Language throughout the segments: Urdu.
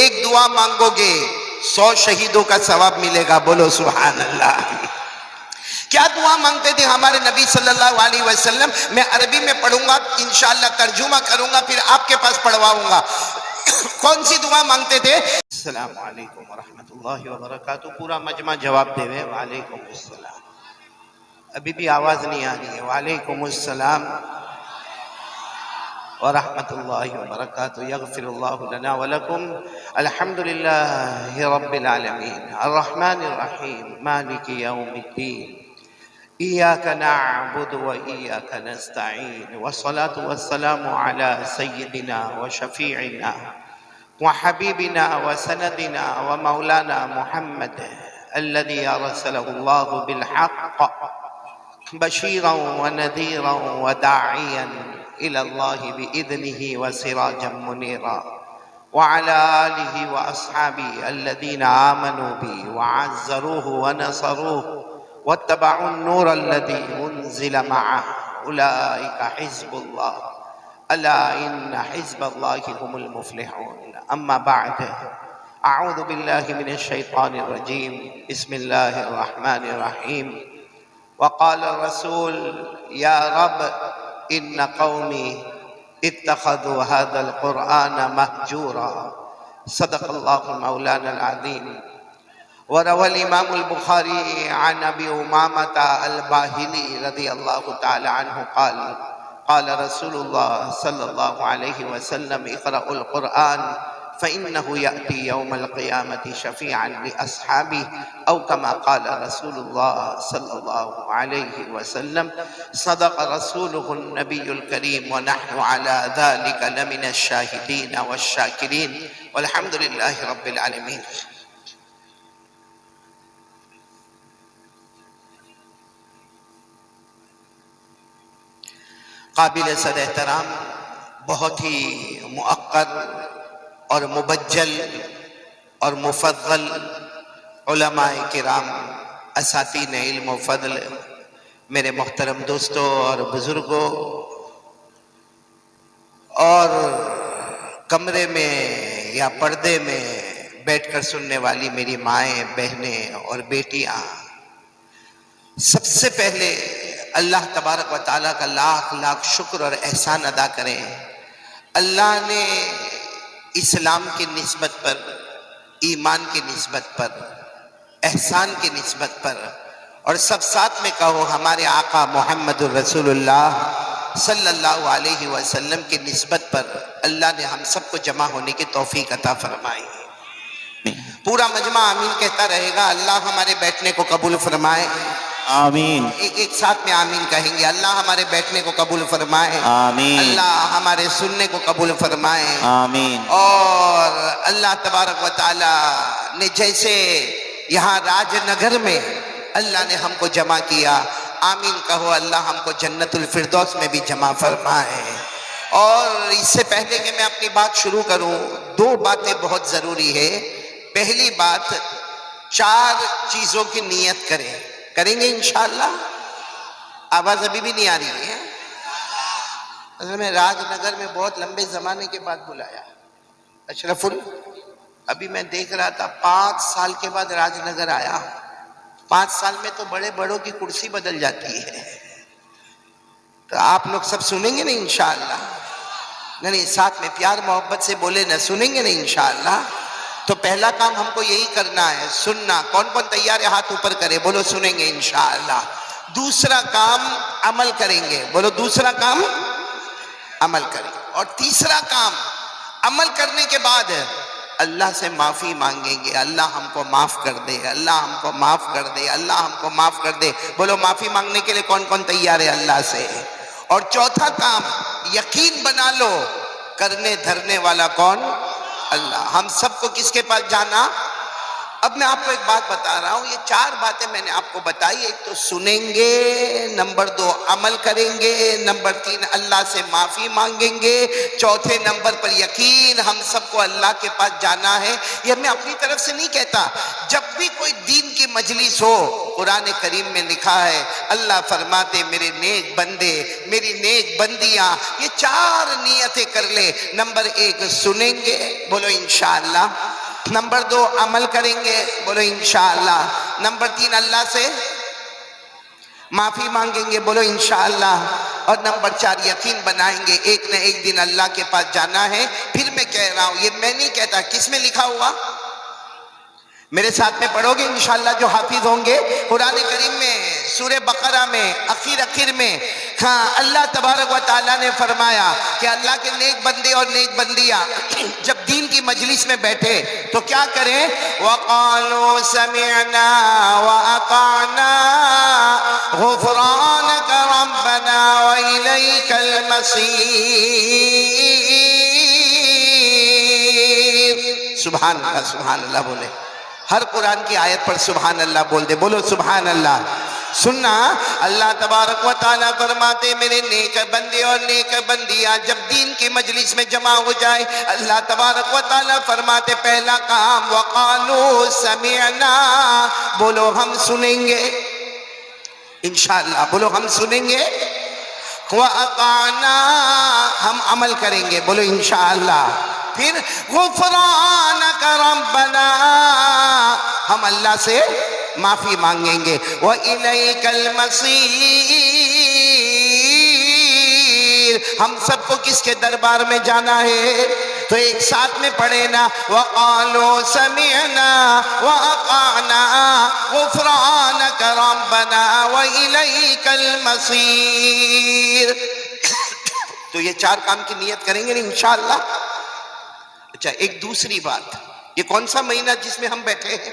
ایک دعا مانگو گے 100 شہیدوں کا ثواب ملے گا. بولو سبحان اللہ. کیا دعا مانگتے تھے ہمارے نبی صلی اللہ علیہ وسلم؟ میں عربی میں پڑھوں گا انشاءاللہ، ترجمہ کروں گا، پھر آپ کے پاس پڑھواؤں گا. کون سی دعا مانگتے تھے؟ السلام علیکم ورحمۃ اللہ وبرکاتہ. پورا مجمع جواب دے وے وعلیکم السلام. ابھی بھی آواز نہیں آ رہی ہے. وعلیکم السلام ورحمۃ اللہ وبرکاتہ. یغفر اللہ لنا ولکم. الحمدللہ رب العالمین الرحمن الرحیم مالک یوم الدین. إياك نعبد وإياك نستعين، والصلاة والسلام على سيدنا وشفيعنا وحبيبنا وسندنا ومولانا محمد الذي أرسله الله بالحق بشيرا ونذيرا وداعيا إلى الله بإذنه وسراجا منيرا، وعلى آله وأصحابه الذين آمنوا به وعزروه ونصروه واتبعوا النور الذي أنزل معه أولئك حزب الله ألا إن حزب الله هم المفلحون. أما بعد، أعوذ بالله من الشيطان الرجيم. بسم الله الرحمن الرحيم. وقال الرسول يا رب إن قومي اتخذوا هذا القرآن مهجورا. صدق الله مولانا العظيم. وروى الإمام البخاري عن أبي أمامة الباهلي رضي الله تعالى عنه قال قال رسول الله صلى الله عليه وسلم اقرأوا القرآن فإنه يأتي يوم القيامة شفيعا لأصحابه، أو كما قال رسول الله صلى الله عليه وسلم. صدق رسوله النبي الكريم ونحن على ذلك لمن الشاهدين والشاكرين والحمد لله رب العالمين. قابل صد احترام، بہت ہی مؤقر اور مبجل اور مفضل علماء کرام، اساتین علم و فضل، میرے محترم دوستوں اور بزرگوں، اور کمرے میں یا پردے میں بیٹھ کر سننے والی میری مائیں، بہنیں اور بیٹیاں، سب سے پہلے اللہ تبارک و تعالیٰ کا لاکھ لاکھ شکر اور احسان ادا کریں. اللہ نے اسلام کی نسبت پر، ایمان کی نسبت پر، احسان کی نسبت پر، اور سب ساتھ میں کہو ہمارے آقا محمد الرسول اللہ صلی اللہ علیہ وسلم کی نسبت پر، اللہ نے ہم سب کو جمع ہونے کی توفیق عطا فرمائی. پورا مجمع آمین کہتا رہے گا. اللہ ہمارے بیٹھنے کو قبول فرمائے. آمین. ایک ساتھ میں آمین کہیں گے. اللہ ہمارے بیٹھنے کو قبول فرمائے. آمین. اللہ ہمارے سننے کو قبول فرمائے. آمین. اور اللہ تبارک و تعالی نے جیسے یہاں راج نگر میں اللہ نے ہم کو جمع کیا، آمین کہو. اللہ ہم کو جنت الفردوس میں بھی جمع فرمائے. اور اس سے پہلے کہ میں اپنی بات شروع کروں، دو باتیں بہت ضروری ہے. پہلی بات، 4 چیزوں کی نیت کریں گے انشاءاللہ. آواز ابھی بھی نہیں آ رہی ہے. اصل میں راج نگر میں بہت لمبے زمانے کے بعد بلایا. اشرف ابھی میں دیکھ رہا تھا 5 سال کے بعد راج نگر آیا. 5 سال میں تو بڑے بڑوں کی کرسی بدل جاتی ہے. تو آپ لوگ سب سنیں گے نا انشاءاللہ؟ نہیں، ساتھ میں پیار محبت سے بولے نا، سنیں گے نا انشاءاللہ؟ تو پہلا کام ہم کو یہی کرنا ہے، سننا. کون کون تیار ہے؟ ہاتھ اوپر کرے، بولو سنیں گے انشاءاللہ. دوسرا کام عمل کریں گے، بولو دوسرا کام عمل کریں گے. اور تیسرا کام عمل کرنے کے بعد اللہ سے معافی مانگیں گے. اللہ ہم کو معاف کر دے، اللہ ہم کو معاف کر دے، اللہ ہم کو معاف کر دے. بولو معافی مانگنے کے لیے کون کون تیار ہے اللہ سے؟ اور چوتھا کام، یقین بنا لو کرنے دھرنے والا کون؟ اللہ. ہم سب کو کس کے پاس جانا؟ اب میں آپ کو ایک بات بتا رہا ہوں، یہ 4 باتیں میں نے آپ کو بتائی، ایک تو سنیں گے، نمبر 2 عمل کریں گے، نمبر 3 اللہ سے معافی مانگیں گے، چوتھے نمبر پر یقین ہم سب کو اللہ کے پاس جانا ہے۔ یہ میں اپنی طرف سے نہیں کہتا، جب بھی کوئی دین کی مجلس ہو، قرآن کریم میں لکھا ہے، اللہ فرماتے میرے نیک بندے، میری نیک بندیاں یہ 4 نیتیں کر لے۔ نمبر 1 سنیں گے، بولو انشاءاللہ۔ نمبر 2 عمل کریں گے، بولو انشاءاللہ۔ نمبر 3 اللہ سے معافی مانگیں گے، بولو انشاءاللہ۔ اور نمبر 4 یقین بنائیں گے ایک نہ ایک دن اللہ کے پاس جانا ہے۔ پھر میں کہہ رہا ہوں، یہ میں نہیں کہتا، کس میں لکھا ہوا؟ میرے ساتھ میں پڑھو گے انشاءاللہ جو حافظ ہوں گے؟ قرآن کریم میں سورہ بقرہ میں اخیر میں اللہ تبارک و تعالیٰ نے فرمایا کہ اللہ کے نیک بندے اور نیک بندیاں جب دین کی مجلس میں بیٹھے تو کیا کریں؟ وَقَالُوا سَمِعْنَا وَأَطَعْنَا غُفْرَانَكَ رَبَّنَا وَإِلَيْكَ الْمَصِيرُ۔ سبحان اللہ، سبحان اللہ بولے، ہر قرآن کی آیت پر سبحان اللہ بول دے، بولو سبحان اللہ۔ سننا، اللہ تبارک و تعالیٰ فرماتے میرے نیک بندے اور نیک بندیاں جب دین کی مجلس میں جمع ہو جائے، اللہ تبارک و تعالیٰ فرماتے پہلا کام وَقَالُوا سَمِعْنَا، بولو ہم سنیں گے انشاءاللہ، بولو ہم سنیں گے، وَأَطَعْنَا ہم عمل کریں گے، بولو انشاءاللہ۔ پھر غفرانک ربنا ہم اللہ سے معافی مانگیں گے، وَإِلَيْكَ الْمَصِيرُ ہم سب کو کس کے دربار میں جانا ہے؟ تو ایک ساتھ میں پڑھے نا، وَقَالُوا سَمِعْنَا وَأَطَعْنَا غُفْرَانَكَ رَبَّنَا وَإِلَيْكَ الْمَصِيرُ۔ تو یہ 4 کام کی نیت کریں گے انشاءاللہ۔ اچھا، ایک دوسری بات، یہ کون سا مہینہ جس میں ہم بیٹھے ہیں؟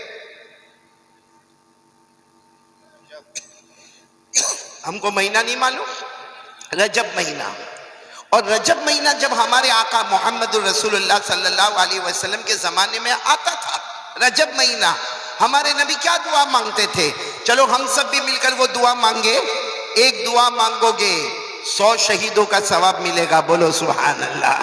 ہم کو مہینہ نہیں معلوم، رجب مہینہ۔ اور رجب مہینہ جب ہمارے آقا محمد الرسول اللہ صلی اللہ علیہ وسلم کے زمانے میں آتا تھا، رجب مہینہ، ہمارے نبی کیا دعا مانگتے تھے؟ چلو ہم سب بھی مل کر وہ دعا مانگے۔ ایک دعا مانگو گے 100 شہیدوں کا ثواب ملے گا، بولو سبحان اللہ۔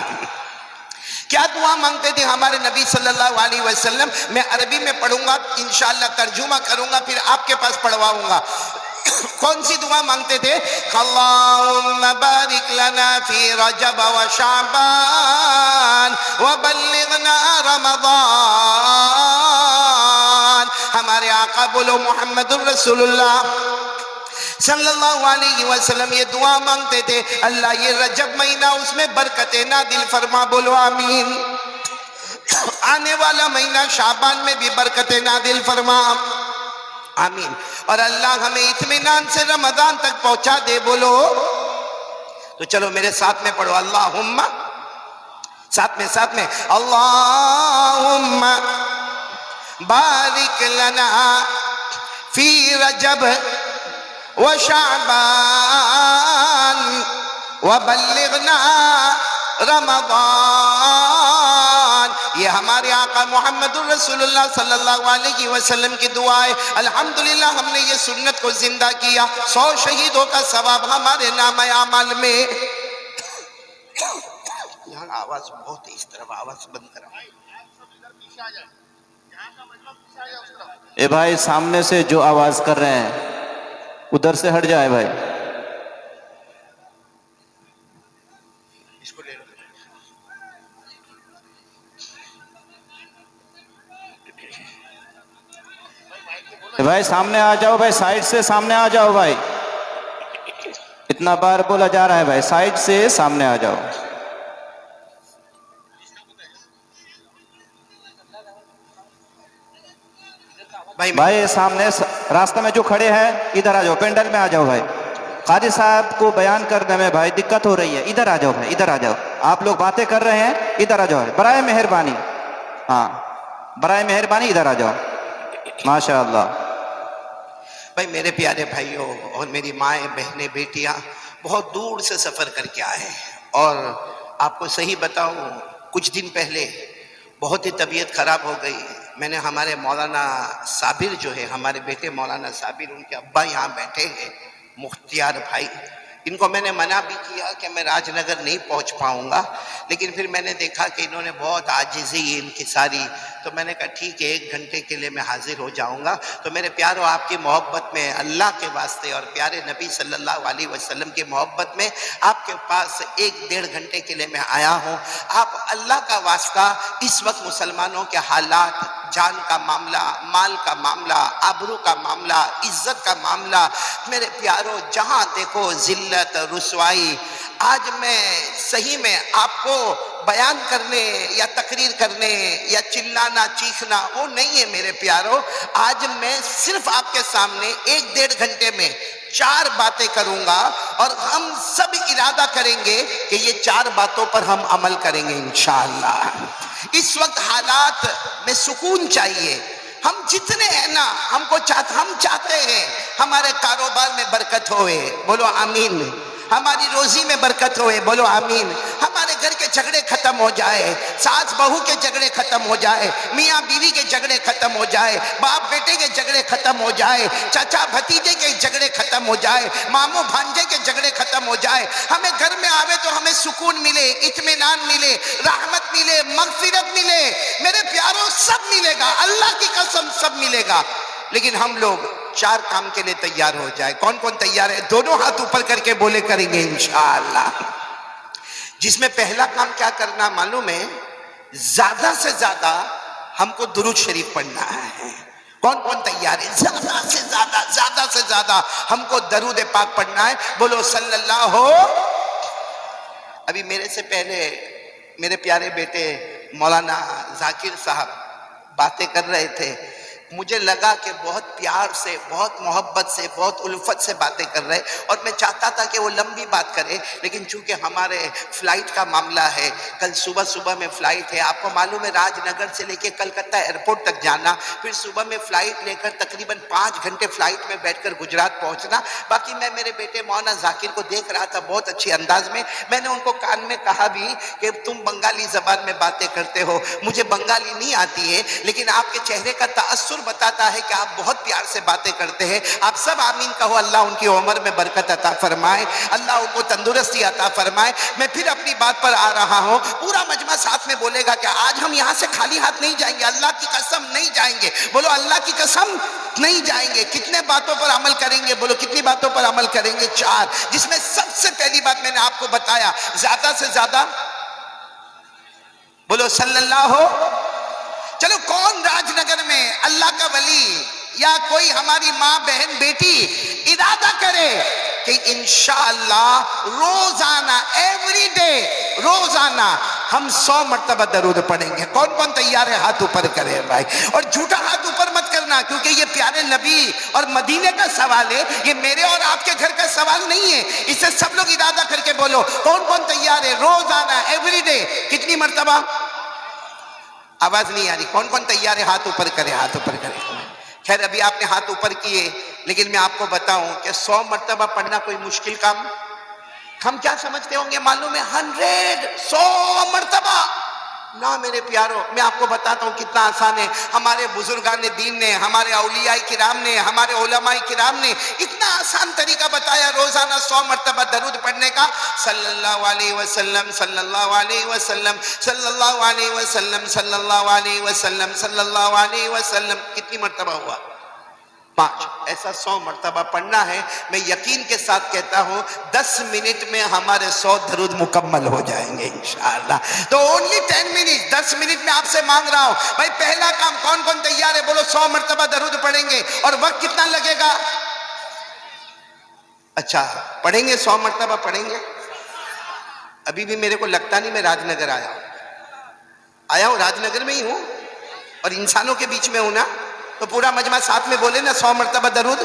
کیا دعا مانگتے تھے ہمارے نبی صلی اللہ علیہ وسلم؟ میں عربی میں پڑھوں گا انشاءاللہ، ترجمہ کروں گا، پھر آپ کے پاس پڑھواؤں گا۔ کون سی دعا مانگتے تھے؟ اللہم بارک لنا فی رجب و شعبان وبلغنا رمضان۔ ہمارے آقا بولو محمد الرسول اللہ صلی اللہ علیہ وسلم یہ دعا مانگتے تھے، اللہ یہ رجب مہینہ اس میں برکتیں نازل فرما، بولو آمین۔ آنے والا مہینہ شعبان میں بھی برکتیں نازل فرما، آمین۔ اور اللہ ہمیں اطمینان سے رمضان تک پہنچا دے، بولو۔ تو چلو میرے ساتھ میں پڑھو، اللہم، ساتھ میں اللہم بارک لنا فی رجب وشعبان وبلغنا رمضان۔ یہ ہمارے آقا محمد الرسول اللہ صلی اللہ علیہ وسلم کی دعا ہے۔ الحمدللہ ہم نے یہ سنت کو زندہ کیا، 100 شہیدوں کا ثواب ہمارے نام اعمال میں۔ یہاں آواز بہت ہے، اس طرف آواز بند کرا۔ اے بھائی سامنے سے جو آواز کر رہے ہیں ادھر سے ہٹ جائے بھائی۔ اس کو لے لو۔ بھائی سامنے آ جاؤ، بھائی سائیڈ سے سامنے آ جاؤ بھائی، اتنا بار بولا جا رہا ہے بھائی، سائیڈ سے سامنے آ جاؤ۔ بھائی سامنے راستہ میں جو کھڑے ہیں ادھر آ جاؤ، پینڈل میں آ جاؤ بھائی، قاضی صاحب کو بیان کرنے میں بھائی دقت ہو رہی ہے، ادھر آ جاؤ بھائی، ادھر آ جاؤ، آپ لوگ باتیں کر رہے ہیں، ادھر آ جاؤ برائے مہربانی، ہاں برائے مہربانی ادھر آ جاؤ، ماشاءاللہ۔ بھائی میرے پیارے بھائیوں اور میری مائیں بہنیں بیٹیاں بہت دور سے سفر کر کے آئے ہیں، اور آپ کو صحیح بتاؤں کچھ دن پہلے بہت ہی طبیعت خراب ہو گئی، میں نے ہمارے مولانا صابر جو ہے، ہمارے بیٹے مولانا صابر، ان کے ابا یہاں بیٹھے ہیں، مختیار بھائی، ان کو میں نے منع بھی کیا کہ میں راج نگر نہیں پہنچ پاؤں گا، لیکن پھر میں نے دیکھا کہ انہوں نے بہت عاجزی ان کی ساری، تو میں نے کہا ٹھیک ہے 1 گھنٹے کے لیے میں حاضر ہو جاؤں گا۔ تو میرے پیارو، آپ کی محبت میں، اللہ کے واسطے اور پیارے نبی صلی اللہ علیہ وسلم کی محبت میں آپ کے پاس 1-1.5 گھنٹے کے لیے میں آیا ہوں۔ آپ اللہ کا واسطہ اس وقت مسلمانوں کے حالات، جان کا معاملہ، مال کا معاملہ، آبرو کا معاملہ، عزت کا معاملہ، میرے پیارو جہاں دیکھو ذلت، رسوائی، آج میں صحیح میں آپ کو بیان کرنے یا تقریر کرنے یا چلانا چیخنا وہ نہیں ہے میرے پیارو۔ آج میں صرف آپ کے سامنے 1-1.5 گھنٹے میں 4 باتیں کروں گا، اور ہم سب ارادہ کریں گے کہ یہ 4 باتوں پر ہم عمل کریں گے انشاءاللہ۔ اس وقت حالات میں سکون چاہیے، ہم جتنے ہیں نا، ہم چاہتے ہیں ہمارے کاروبار میں برکت ہوئے، بولو آمین، ہماری روزی میں برکت ہوئے، بولو آمین، ہمارے گھر کے جھگڑے ختم ہو جائے، ساس بہو کے جھگڑے ختم ہو جائے، میاں بیوی کے جھگڑے ختم ہو جائے، باپ بیٹے کے جھگڑے ختم ہو جائے، چچا بھتیجے کے جھگڑے ختم ہو جائے، ماموں بھانجے کے جھگڑے ختم ہو جائے، ہمیں گھر میں آوے تو ہمیں سکون ملے، اطمینان ملے، رحمت ملے، مغفرت ملے، میرے پیاروں سب ملے گا، اللہ کی قسم سب ملے گا۔ لیکن ہم لوگ 4 کام کے لیے تیار ہو جائے۔ کون کون تیار ہے؟ دونوں ہاتھ اوپر کر کے بولے کریں گے انشاءاللہ۔ جس میں پہلا کام کیا کرنا معلوم ہے؟ زیادہ سے زیادہ ہم کو درود شریف پڑھنا ہے۔ کون کون تیار ہے؟ زیادہ سے زیادہ ہم کو درود پاک پڑھنا ہے، بولو صلی اللہ ہو۔ ابھی میرے سے پہلے میرے پیارے بیٹے مولانا ذاکر صاحب باتیں کر رہے تھے، مجھے لگا کہ بہت پیار سے، بہت محبت سے، بہت الفت سے باتیں کر رہے، اور میں چاہتا تھا کہ وہ لمبی بات کرے، لیکن چونکہ ہمارے فلائٹ کا معاملہ ہے، کل صبح میں فلائٹ ہے، آپ کو معلوم ہے راج نگر سے لے کے کلکتہ ایئرپورٹ تک جانا، پھر صبح میں فلائٹ لے کر تقریباً 5 گھنٹے فلائٹ میں بیٹھ کر گجرات پہنچنا۔ باقی میں میرے بیٹے مولانا ذاکر کو دیکھ رہا تھا بہت اچھی انداز میں نے ان کو کان میں کہا بھی کہ تم بنگالی زبان میں باتیں کرتے ہو، مجھے بنگالی نہیں آتی ہے، لیکن آپ کے چہرے کا تأثر بتاتا ہے کہ آپ بہت پیار سے باتیں کرتے ہیں۔ آپ سب آمین کہو، اللہ ان کی عمر میں برکت عطا فرمائے، اللہ ان کو تندرستی عطا فرمائے۔ میں پھر اپنی بات پر آ رہا ہوں، پورا مجمع ساتھ میں بولے گا کہ آج ہم یہاں سے خالی ہاتھ نہیں جائیں گے، اللہ کی قسم نہیں جائیں گے، بولو اللہ کی قسم نہیں جائیں گے۔ کتنے باتوں پر عمل کریں گے؟ بولو کتنی باتوں پر عمل کریں گے؟ 4، جس میں سب سے پہلی بات میں نے آپ کو بتایا، زیادہ سے زیادہ بولو صلی اللہ ہو۔ چلو کون راج نگر میں اللہ کا ولی یا کوئی ہماری ماں بہن بیٹی ارادہ کرے کہ انشاءاللہ روزانہ ایوری ڈے روزانہ ہم 100 مرتبہ درود پڑھیں گے؟ کون کون تیار ہے؟ ہاتھ اوپر کرے بھائی، اور جھوٹا ہاتھ اوپر مت کرنا، کیونکہ یہ پیارے نبی اور مدینے کا سوال ہے، یہ میرے اور آپ کے گھر کا سوال نہیں ہے۔ اسے سب لوگ ارادہ کر کے بولو کون کون تیار ہے روزانہ ایوری ڈے کتنی مرتبہ؟ آواز نہیں آ رہی، کون کون تیار ہے؟ ہاتھ اوپر کرے، ہاتھ اوپر کرے۔ خیر ابھی آپ نے ہاتھ اوپر کیے، لیکن میں آپ کو بتاؤں کہ 100 مرتبہ پڑھنا کوئی مشکل کام؟ ہم کیا سمجھتے ہوں گے معلوم ہے؟ 100 مرتبہ نہ میرے پیاروں، میں آپ کو بتاتا ہوں کتنا آسان ہے۔ ہمارے بزرگان دین نے، ہمارے اولیاء کرام نے، ہمارے علماء کرام نے اتنا آسان طریقہ بتایا روزانہ 100 مرتبہ درود پڑھنے کا۔ صلی اللہ علیہ وسلم، صلی اللہ علیہ وسلم، صلی اللہ علیہ وسلم، صلی اللہ علیہ وسلم، صلی اللہ علیہ وسلم، کتنی مرتبہ ہوا؟ 5۔ ایسا 100 مرتبہ پڑھنا ہے۔ میں یقین کے ساتھ کہتا ہوں 10 منٹ میں ہمارے 100 درود مکمل ہو جائیں گے انشاءاللہ۔ تو اونلی 10 منٹ، 10 منٹ میں آپ سے مانگ رہا ہوں بھائی، پہلا کام کون کون تیار ہے؟ بولو 100 مرتبہ درود پڑھیں گے، اور وقت کتنا لگے گا؟ اچھا پڑھیں گے 100 مرتبہ پڑھیں گے؟ ابھی بھی میرے کو لگتا نہیں میں راج نگر آیا ہوں، راج نگر میں ہی ہوں اور انسانوں کے بیچ میں ہوں نا، تو پورا مجمع ساتھ میں بولے نا 100 مرتبہ درود۔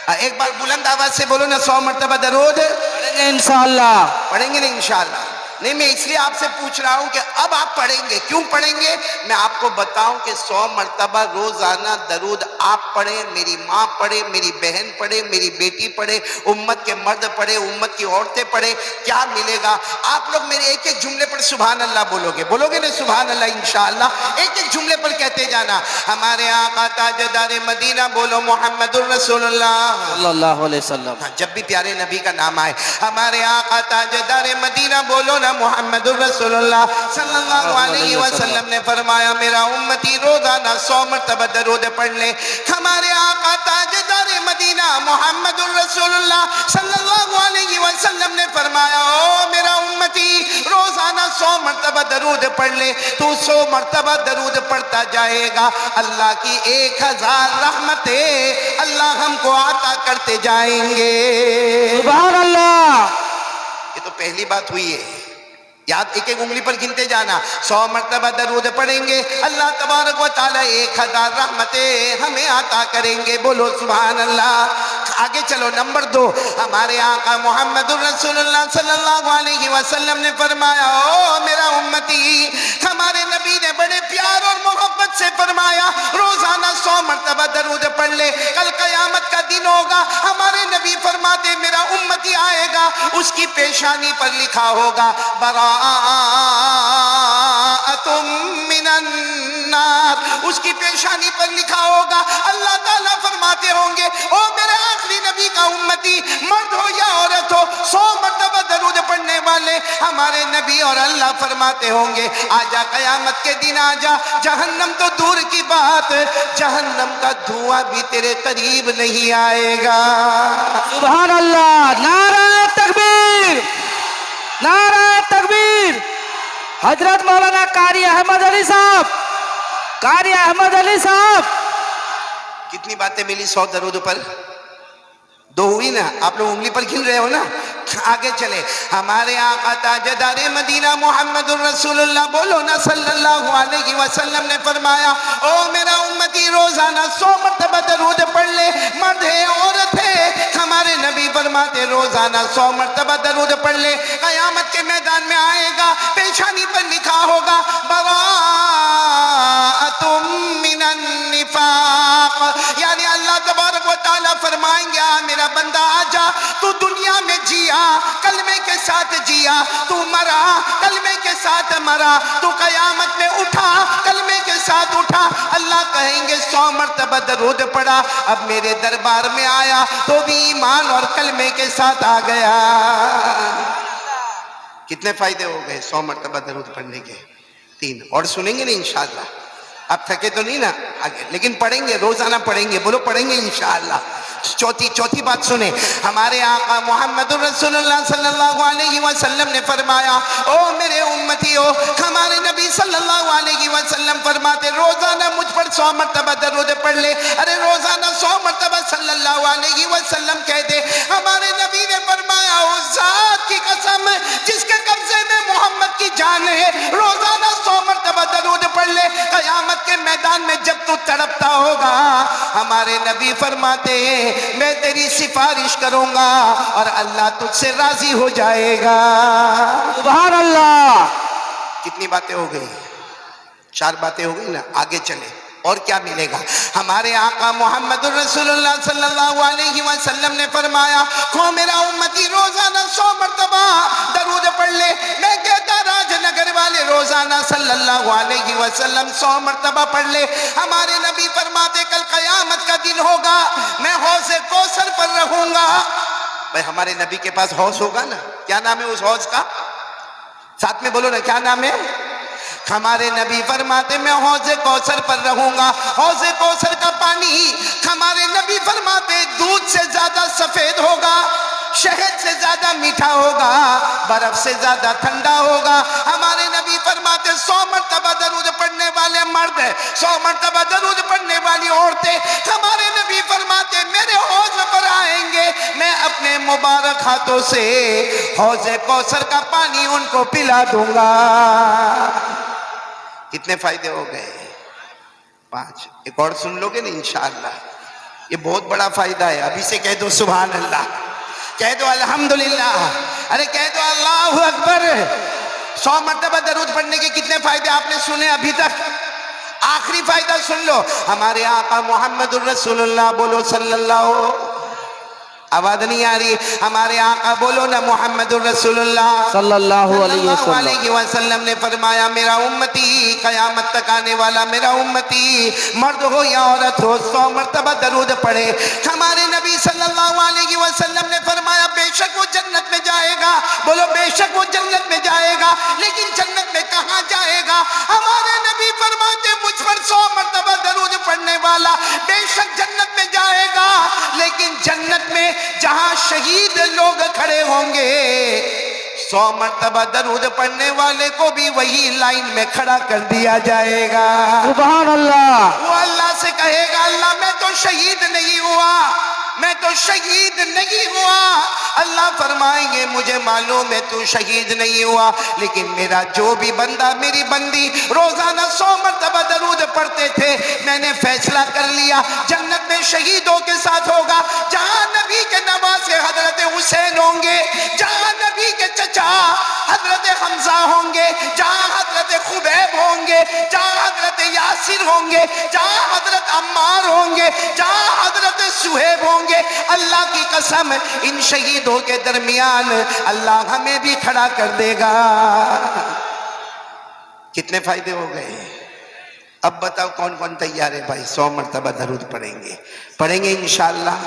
ایک بار بلند آواز سے بولو نا 100 مرتبہ درود پڑھیں گے انشاءاللہ، پڑھیں گے نا انشاءاللہ۔ نہیں میں اس لیے آپ سے پوچھ رہا ہوں کہ اب آپ پڑھیں گے، کیوں پڑھیں گے؟ میں آپ کو بتاؤں کہ 100 مرتبہ روزانہ درود آپ پڑھیں، میری ماں پڑھے، میری بہن پڑھے، میری بیٹی پڑھے، امت کے مرد پڑھے، امت کی عورتیں پڑھے، کیا ملے گا؟ آپ لوگ میرے ایک ایک جملے پر سبحان اللہ بولو گے نا سبحان اللہ انشاءاللہ؟ ایک ایک جملے پر کہتے جانا. ہمارے آقا تاجدار مدینہ بولو محمد الرسول اللہ صلی اللہ علیہ وسلم. جب بھی پیارے نبی کا نام آئے ہمارے آقا تاجدار مدینہ بولو نا محمد الرسول اللہ صلی اللہ علیہ وسلم نے فرمایا میرا امتی روزانہ 100 مرتبہ درود پڑھ لے. ہمارے آقا تاجدار مدینہ محمد الرسول اللہ صلی اللہ علیہ وسلم نے فرمایا او میرا امتی روزانہ 100 مرتبہ درود پڑھ لے. تو 100 مرتبہ درود پڑھتا جائے گا اللہ کی 1000 رحمتیں اللہ ہم کو عطا کرتے جائیں گے. سبحان اللہ. یہ تو پہلی بات ہوئی ہے، یاد ایک ایک انگلی پر گنتے جانا. 100 مرتبہ درود پڑھیں گے اللہ تبارک و تعالی 1000 رحمتیں ہمیں عطا کریں گے. بولو سبحان اللہ. آگے چلو نمبر 2. ہمارے آقا محمد الرسول اللہ صلی اللہ علیہ وسلم نے فرمایا او میرا امتی، ہمارے نبی نے بڑے پیار اور محبت سے فرمایا روزانہ 100 مرتبہ درود پڑھ لے. کل قیامت کا دن ہوگا ہمارے نبی فرماتے میرا امتی آئے گا اس کی پیشانی پر لکھا ہوگا من النار. اس کی پیشانی پر لکھا ہوگا اللہ تعالیٰ فرماتے ہوں گے او میرے آخری نبی کا امتی مرد ہو یا عورت ہو 100 مرتبہ درود پڑھنے والے ہمارے نبی اور اللہ فرماتے ہوں گے آجا قیامت کے دن آجا. جہنم تو دور کی بات جہنم کا دھواں بھی تیرے قریب نہیں آئے گا. سبحان اللہ. نعرہ تکبیر، نعرہ تکبیر. حضرت مولانا قاری احمد علی صاحب، قاری احمد علی صاحب. کتنی باتیں ملی 100 درود پر؟ 2 ہوئی نا. آپ لوگ انگلی پر گن رہے ہو نا. آگے چلے. ہمارے آقا تاجدار مدینہ محمد الرسول اللہ بولو نا صلی اللہ علیہ وسلم نے فرمایا او میرا امتی روزانہ 100 مرتبہ درود پڑھ لے. مرد ہے عورت ہے ہمارے نبی فرماتے روزانہ 100 مرتبہ درود پڑھ لے. قیامت کے میدان میں آئے گا پیشانی پر لکھا ہوگا براءۃ من النفاق. یعنی اللہ تبارک و تعالیٰ فرمائیں گے میرا بندہ آجا تو دنیا میں جیا کلمے کے ساتھ جیا، تو مرا کلمے کے ساتھ مرا، تو قیامت میں اٹھا کلمے کے ساتھ اٹھا. اللہ کہیں گے 100 مرتبہ درود پڑھا اب میرے دربار میں آیا تو بھی ایمان اور کلمے کے ساتھ آ گیا. کتنے فائدے ہو گئے 100 مرتبہ درود پڑھنے کے؟ 3 اور سنیں گے نا انشاءاللہ. اب تھکے تو نہیں نا آگے، لیکن پڑھیں گے روزانہ پڑھیں گے. بولو پڑھیں گے انشاءاللہ. چوتھی بات سنیں. ہمارے آقا محمد الرسول اللہ صلی اللہ علیہ وسلم نے فرمایا او میرے امتیو، ہمارے نبی صلی اللہ علیہ وسلم فرماتے روزانہ مجھ پر 100 مرتبہ درود پڑھ لے. ارے روزانہ 100 مرتبہ صلی اللہ علیہ وسلم کہتے. ہمارے نبی نے فرمایا اس ذات کی قسم جس کے قبضے میں محمد کی جان ہے روزانہ 100 مرتبہ درود پڑھ لے. قیامت کے میدان میں جب تو تڑپتا ہوگا ہمارے نبی فرماتے ہیں میں تیری سفارش کروں گا اور اللہ تجھ سے راضی ہو جائے گا. سبحان اللہ. کتنی باتیں ہو گئی؟ 4 باتیں ہو گئی نا. آگے چلے اور کیا ملے گا. ہمارے آقا محمد الرسول اللہ صلی اللہ علیہ وسلم نے فرمایا کو میرا امتی روزانہ 100 مرتبہ درود پڑھ لے. میں کہتا راج نگر والے روزانہ صلی اللہ علیہ وسلم 100 مرتبہ پڑھ لے. ہمارے نبی فرماتے کل قیامت کا دن ہوگا میں حوض کوثر پر رہوں گا. بھائی ہمارے نبی کے پاس حوض ہوگا نا. کیا نام ہے اس حوض کا؟ ساتھ میں بولو نا کیا نام ہے. ہمارے نبی فرماتے میں حوض کوثر پر رہوں گا. حوض کوثر کا پانی ہمارے نبی فرماتے دودھ سے زیادہ سفید ہوگا، شہد سے زیادہ میٹھا ہوگا، برف سے زیادہ ٹھنڈا ہوگا. ہمارے نبی فرماتے 100 مرتبہ درود پڑھنے والے مرد، 100 مرتبہ درود پڑھنے والی عورتیں ہمارے نبی فرماتے میرے حوض پر آئیں گے میں اپنے مبارک ہاتھوں سے حوض کوثر کا پانی ان کو پلا دوں گا. کتنے فائدے ہو گئے؟ 5. ایک اور سن لو گے نا انشاءاللہ. یہ بہت بڑا فائدہ ہے. ابھی سے کہہ دو سبحان اللہ، کہہ دو الحمدللہ، ارے کہہ دو اللہ اکبر. 100 مرتبہ درود پڑھنے کے کتنے فائدے آپ نے سنے ابھی تک؟ آخری فائدہ سن لو، ہمارے آقا محمد الرسول اللہ، بولو صلی اللہ، آواز نہیں آ رہی، ہمارے آقا بولو نا محمد الرسول اللہ صلی اللہ علیہ علیہ وسلم نے فرمایا میرا امتی، قیامت تک آنے والا میرا امتی، مرد ہو یا عورت ہو، 100 مرتبہ درود پڑھے۔ ہمارے نبی صلی اللہ علیہ وسلم نے فرمایا بے شک وہ جنت میں جائے گا، بولو بے شک وہ جنت میں جائے گا، لیکن جنت میں کہاں جائے گا؟ ہمارے نبی فرماتے مجھ پر 100 مرتبہ درود پڑھنے والا بے شک جنت میں جائے گا، لیکن جنت میں جہاں شہید لوگ کھڑے ہوں گے 100 مرتبہ درود پڑھنے والے کو بھی وہی لائن میں کھڑا کر دیا جائے گا۔ سبحان اللہ۔ وہ اللہ سے کہے گا اللہ میں تو شہید نہیں ہوا، میں تو شہید نہیں ہوا۔ اللہ فرمائیں گے مجھے معلوم ہے تو شہید نہیں ہوا، لیکن میرا جو بھی بندہ میری بندی روزانہ 100 مرتبہ درود پڑھتے تھے، میں نے فیصلہ کر لیا جنت میں شہیدوں کے ساتھ ہوگا، جہاں نبی کے نواسے حضرت حسین ہوں گے، جہاں نبی کے چچا حضرت حمزہ ہوں گے، جہاں حضرت خبیب ہوں گے، جہاں حضرت یاسر ہوں گے، جہاں حضرت عمار ہوں گے، جہاں حضرت صہیب ہوں گے، اللہ کی قسم ان شہیدوں کے درمیان اللہ ہمیں بھی کھڑا کر دے گا۔ کتنے فائدے ہو گئے؟ اب بتاؤ کون کون تیار ہے بھائی 100 مرتبہ درود پڑھیں گے انشاءاللہ؟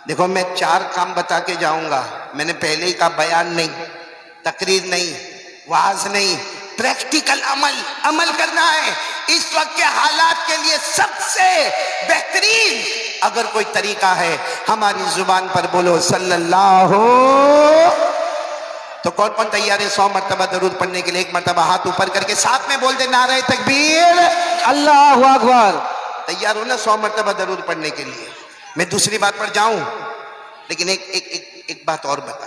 دیکھو میں 4 کام بتا کے جاؤں گا، میں نے پہلے ہی کہا بیان نہیں، تقریر نہیں، وعظ نہیں، پریکٹیکل عمل کرنا ہے۔ اس وقت کے حالات کے لیے سب سے بہترین اگر کوئی طریقہ ہے ہماری زبان پر بولو صلی اللہ ہو، تو کون کون تیار ہے 100 مرتبہ درود پڑھنے کے لیے؟ ایک مرتبہ ہاتھ اوپر کر کے ساتھ میں بول دے نعرہ تکبیر، اللہ اکبر۔ تیار ہو نا 100 مرتبہ درود پڑھنے کے لیے؟ میں دوسری بات پر جاؤں، لیکن ایک بات اور بتا،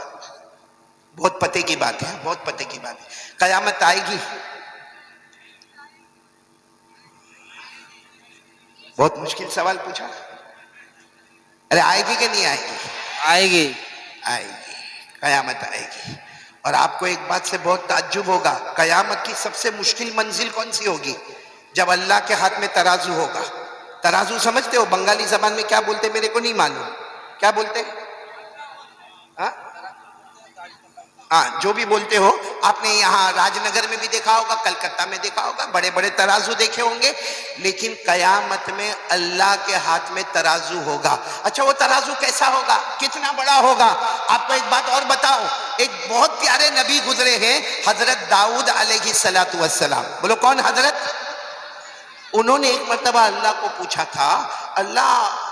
بہت پتے کی بات ہے، بہت پتے کی بات ہے۔ قیامت آئے گی؟ بہت مشکل سوال پوچھا، ارے آئے گی کہ نہیں آئے گی؟ آئے گی، آئے گی، قیامت آئے گی۔ اور آپ کو ایک بات سے بہت تعجب ہوگا، قیامت کی سب سے مشکل منزل کون سی ہوگی؟ جب اللہ کے ہاتھ میں ترازو ہوگا۔ ترازو سمجھتے ہو بنگالی زبان میں کیا بولتے میرے کو نہیں معلوم، کیا بولتے؟ ہاں جو بھی بولتے ہو، آپ نے یہاں راج نگر میں بھی دیکھا ہوگا، کلکتہ میں دیکھا ہوگا، بڑے بڑے ترازو دیکھے ہوں گے، لیکن قیامت میں اللہ کے ہاتھ میں ترازو ہوگا۔ اچھا وہ ترازو کیسا ہوگا، کتنا بڑا ہوگا؟ آپ کو ایک بات اور بتاؤ، ایک بہت پیارے نبی گزرے ہیں حضرت داؤد علیہ السلام، بولو کون حضرت؟ انہوں نے ایک مرتبہ اللہ کو پوچھا تھا، اللہ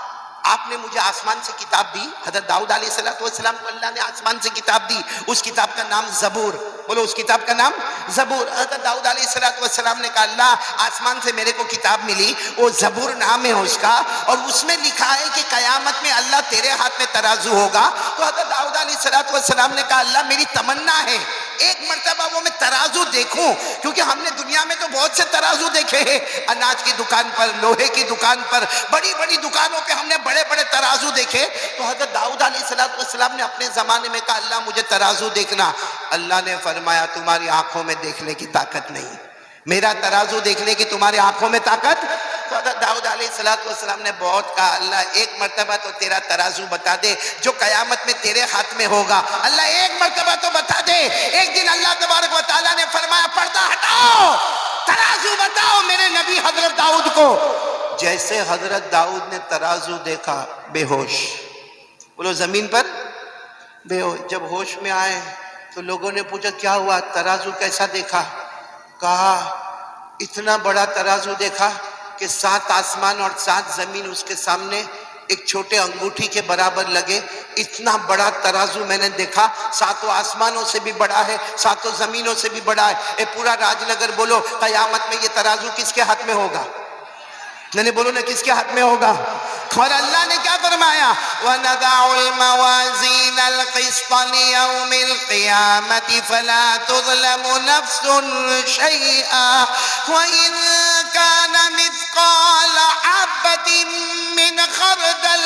آپ نے مجھے آسمان سے کتاب دی۔ حضرت داؤد علیہ السلام کو اللہ نے آسمان سے کتاب دی، اس کتاب کا نام زبور، بولو اس کتاب کا نام زبور۔ حضرت داؤد علیہ السلام نے کہا اللہ آسمان سے میرے کو کتاب ملی، وہ زبور نام ہے اس کا، اور اس میں لکھا ہے کہ قیامت میں اللہ تیرے ہاتھ میں ترازو ہوگا۔ تو حضرت داؤد علیہ السلام نے کہا اللہ میری تمنا ہے ایک مرتبہ وہ میں ترازو دیکھوں، کیونکہ ہم نے دنیا میں تو بہت سے ترازو دیکھے ہیں، اناج کی دکان پر، لوہے کی دکان پر، بڑی بڑی دکانوں پہ ہم نے بڑے بڑے ترازو دیکھے۔ تو حضرت داؤد علیہ السلام نے اپنے زمانے میں کہا اللہ مجھے ترازو دیکھنا۔ اللہ نے فرمایا تمہاری آنکھوں میں دیکھنے کی طاقت نہیں، میرا ترازو دیکھنے کی تمہاری آنکھوں میں طاقت۔ تو حضرت داؤد علیہ السلام نے بہت کہا اللہ ایک مرتبہ تو تیرا ترازو بتا دے جو قیامت میں تیرے ہاتھ میں ہوگا، اللہ ایک مرتبہ تو بتا دے۔ ایک دن اللہ تبارک و تعالیٰ نے فرمایا پردہ ہٹاؤ، ترازو بتاؤ میرے نبی حضرت داؤد کو۔ جیسے حضرت داؤد نے ترازو دیکھا بے ہوش، بولو زمین پر بے ہوش۔ جب ہوش میں آئے تو لوگوں نے پوچھا کیا ہوا، ترازو کیسا دیکھا؟ کہا اتنا بڑا ترازو دیکھا کہ 7 آسمان اور 7 زمین اس کے سامنے ایک چھوٹے انگوٹھی کے برابر لگے، اتنا بڑا ترازو میں نے دیکھا، 7 آسمانوں سے بھی بڑا ہے، 7 زمینوں سے بھی بڑا ہے۔ اے پورا راج نگر بولو قیامت میں یہ ترازو کس کے ہاتھ میں ہوگا؟ میں نے بولو نا کس کے ہاتھ میں ہوگا؟ اور اللہ نے کیا فرمایا وَنَضَعُ الْمَوَازِينَ الْقِسْطَ لِيَوْمِ الْقِيَامَةِ فَلَا تُظْلَمُ نَفْسٌ شَيْئًا وَإِنْ كَانَ مِثْقَالَ حَبَّةٍ مِّنْ خَرْدَلٍ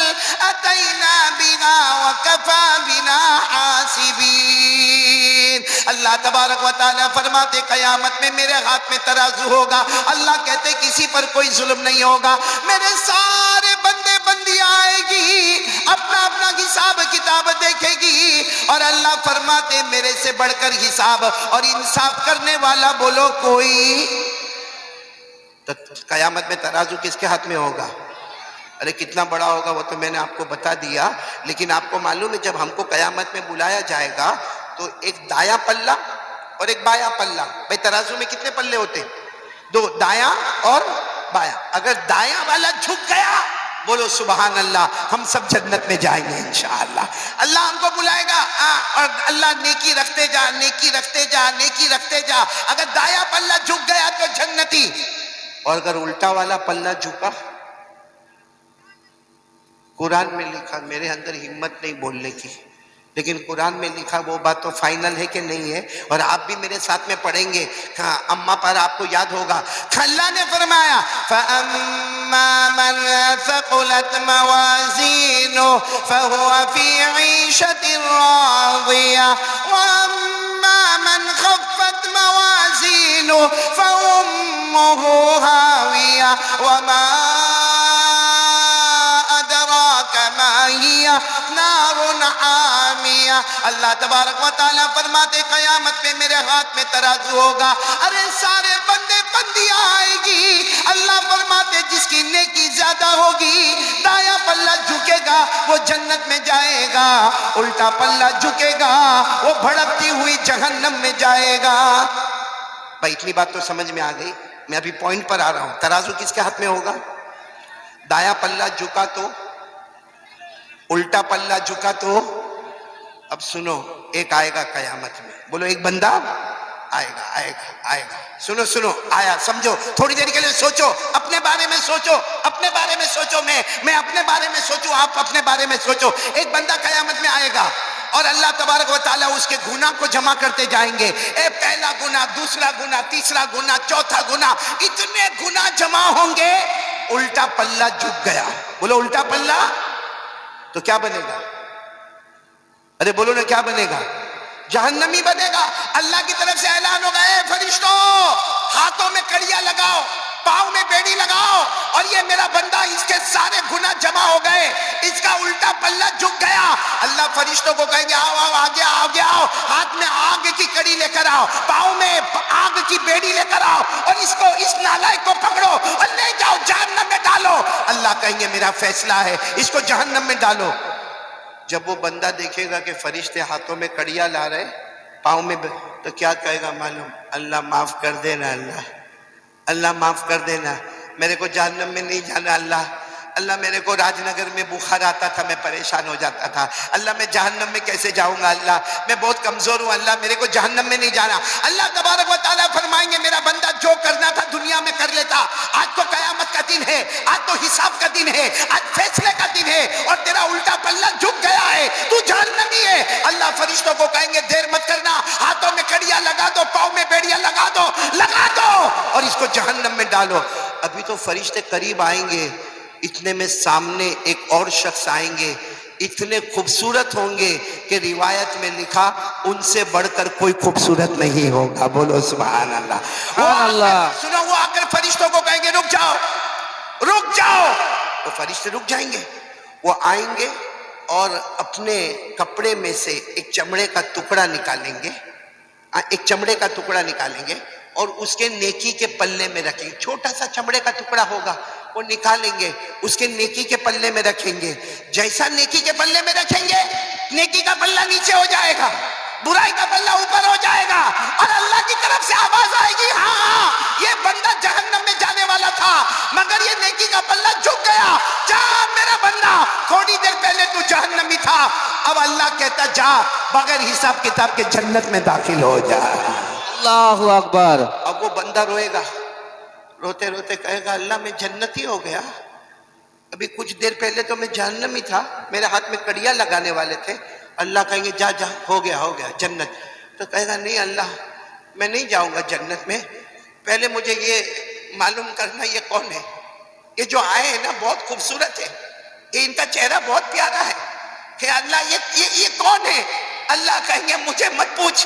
أَتَيْنَا بِهَا وَكَفَى بِنَا حَاسِبِينَ۔ اللہ تبارک و تعالیٰ فرماتے قیامت میں میرے ہاتھ میں ترازو ہوگا. اللہ کہتے کسی پر کوئی ظلم نہیں ہوگا. میرے سارے بندے بندیاں آئے گی, اپنا اپنا حساب کتاب دیکھے گی, اور اللہ فرماتے میرے سے بڑھ کر حساب اور انصاف کرنے والا بولو کوئی. تو قیامت میں ترازو کس کے ہاتھ میں ہوگا؟ ارے کتنا بڑا ہوگا وہ تو میں نے آپ کو بتا دیا, لیکن آپ کو معلوم ہے جب ہم کو قیامت میں بلایا جائے گا تو ایک دایاں پلہ اور ایک بایاں پلہ. بھئی ترازو میں کتنے پلے ہوتے؟ دو, دایاں اور بایاں. اگر دایاں والا جھک گیا بولو سبحان اللہ, ہم سب جنت میں جائیں گے انشاءاللہ. اللہ ہم کو بلائے گا اور اللہ نیکی رکھتے جا, نیکی رکھتے جا, نیکی رکھتے جا. اگر دایاں پلہ جھک گیا تو جنتی, اور اگر الٹا والا پلہ جھکا, قرآن میں لکھا, میرے اندر ہمت نہیں بولنے کی, لیکن قرآن میں لکھا وہ بات تو فائنل ہے کہ نہیں ہے, اور آپ بھی میرے ساتھ میں پڑھیں گے. اما پر آپ کو یاد ہوگا, اللہ نے فرمایا فَأَمَّا مَنْ ثَقُلَتْ مَوَازِينُهُ فَهُوَ فِي عِيشَةٍ رَاضِيَةٍ وَأَمَّا مَنْ خَفَّتْ مَوَازِينُهُ فَأُمُّهُ هَاوِيَةٌ وَمَا نار حامیہ. اللہ تبارک و تعالیٰ فرماتے قیامت میں میرے ہاتھ میں ترازو ہوگا. ارے سارے بندے بندیاں آئے گی. اللہ فرماتے جس کی نیکی زیادہ ہوگی دایاں پلہ جھکے گا وہ جنت میں جائے گا, الٹا پلہ جھکے گا وہ بھڑکتی ہوئی جہنم میں جائے گا. بھائی اتنی بات تو سمجھ میں آ گئی. میں ابھی پوائنٹ پر آ رہا ہوں. ترازو کس کے ہاتھ میں ہوگا؟ دایاں پلہ جھکا تو, الٹا پلہ جھکا تو. اب سنو, ایک آئے گا قیامت میں, بولو ایک بندہ آئے گا, آئے گا, آئے گا. سنو سنو, آیا, سمجھو, تھوڑی دیر کے لیے سوچو, اپنے بارے میں سوچو, اپنے بارے میں سوچو, میں اپنے بارے میں سوچوں, آپ اپنے بارے میں سوچو. ایک بندہ قیامت میں آئے گا اور اللہ تبارک و تعالیٰ اس کے گناہ کو جمع کرتے جائیں گے. اے پہلا گناہ, دوسرا گناہ, تیسرا گناہ, چوتھا گناہ, اتنے گناہ جمع ہوں گے. الٹا پلہ جھک گیا, بولو الٹا پلہ, تو کیا بنے گا؟ ارے بولو نا کیا بنے گا؟ جہنمی بنے گا. اللہ کی طرف سے اعلان ہوگا, اے فرشتوں ہاتھوں میں کڑیاں لگاؤ, پاؤں میں بیڑی لگاؤ, اور یہ میرا بندہ, اس کے سارے گناہ جمع ہو گئے, اس کا الٹا پلہ جھک گیا. اللہ فرشتوں کو کہیں گے آؤ آؤ, آگے آؤ, آگے آؤ, ہاتھ میں آگ کی کڑی لے کر آؤ, پاؤں میں آگ کی بیڑی لے کر آؤ, اور اس نالائق کو پکڑو اور لے جاؤ جہنم میں ڈالو. اللہ کہیں گے میرا فیصلہ ہے, اس کو جہنم میں ڈالو. جب وہ بندہ دیکھے گا کہ فرشتے ہاتھوں میں کڑیاں لا رہے, پاؤں میں, تو کیا کہے گا معلوم؟ اللہ معاف کر دینا, اللہ معاف کر دینا, میرے کو جہنم میں نہیں جانا. اللہ میرے کو راج نگر میں بخار آتا تھا, میں پریشان ہو جاتا تھا. اللہ میں جہنم میں کیسے جاؤں گا؟ اللہ میں بہت کمزور ہوں, اللہ میرے کو جہنم میں نہیں جانا. اللہ تبارک و تعالیٰ فرمائیں گے میرا بندہ جو کرنا تھا دنیا میں کر لیتا, آج تو قیامت کا دن ہے, آج تو حساب کا دن ہے, آج فیصلے کا دن ہے, اور تیرا الٹا پلہ جھک گیا ہے, تو جہنمی ہے. اللہ فرشتوں کو کہیں گے دیر مت کرنا, ہاتھوں میں کڑیاں لگا دو, پاؤں میں بیڑیاں لگا دو, اور اس کو جہنم میں ڈالو. ابھی تو فرشتے قریب آئیں گے, اتنے میں سامنے ایک اور شخص آئیں گے, اتنے خوبصورت ہوں گے کہ روایت میں لکھا ان سے بڑھ کر کوئی خوبصورت نہیں ہوگا. بولو سبحان اللہ. سبحان اللہ. سنو, وہ آ کر فرشتوں کو کہیں گے رک جاؤ, رک جاؤ. وہ فرشتے رک جائیں گے, وہ آئیں گے اور اپنے کپڑے میں سے ایک چمڑے کا ٹکڑا نکالیں گے, ایک چمڑے کا ٹکڑا نکالیں گے اور اس کے نیکی کے پلے میں رکھیں گے. چھوٹا سا چمڑے کا ٹکڑا ہوگا, وہ نکالیں گے, اس کے نیکی کے پلے میں رکھیں گے. جیسا نیکی کے پلے میں رکھیں گے, نیکی کا پلہ نیچے ہو جائے گا, برائی کا پلہ اوپر ہو جائے گا, اور اللہ کی طرف سے آواز آئے گی ہاں یہ بندہ جہنم میں جانے والا تھا مگر یہ نیکی کا پلہ جھک گیا, جا میرا بندہ, تھوڑی دیر پہلے تو جہنمی تھا, اب اللہ کہتا جا بغیر حساب کتاب کے جنت میں داخل ہو جا. اللہ اکبر. اب وہ بندہ روئے گا, روتے روتے کہے گا اللہ میں جنتی ہو گیا, ابھی کچھ دیر پہلے تو میں جہنمی تھا, میرے ہاتھ میں کڑیاں لگانے والے تھے. اللہ کہیں گے جا جا, ہو گیا جنت. تو کہے گا نہیں اللہ میں نہیں جاؤں گا جنت میں, پہلے مجھے یہ معلوم کرنا یہ کون ہے, یہ جو آئے ہیں نا بہت خوبصورت ہے, یہ ان کا چہرہ بہت پیارا ہے, کہ اللہ یہ کون ہے؟ اللہ کہیں گے مجھے مت پوچھ,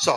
100।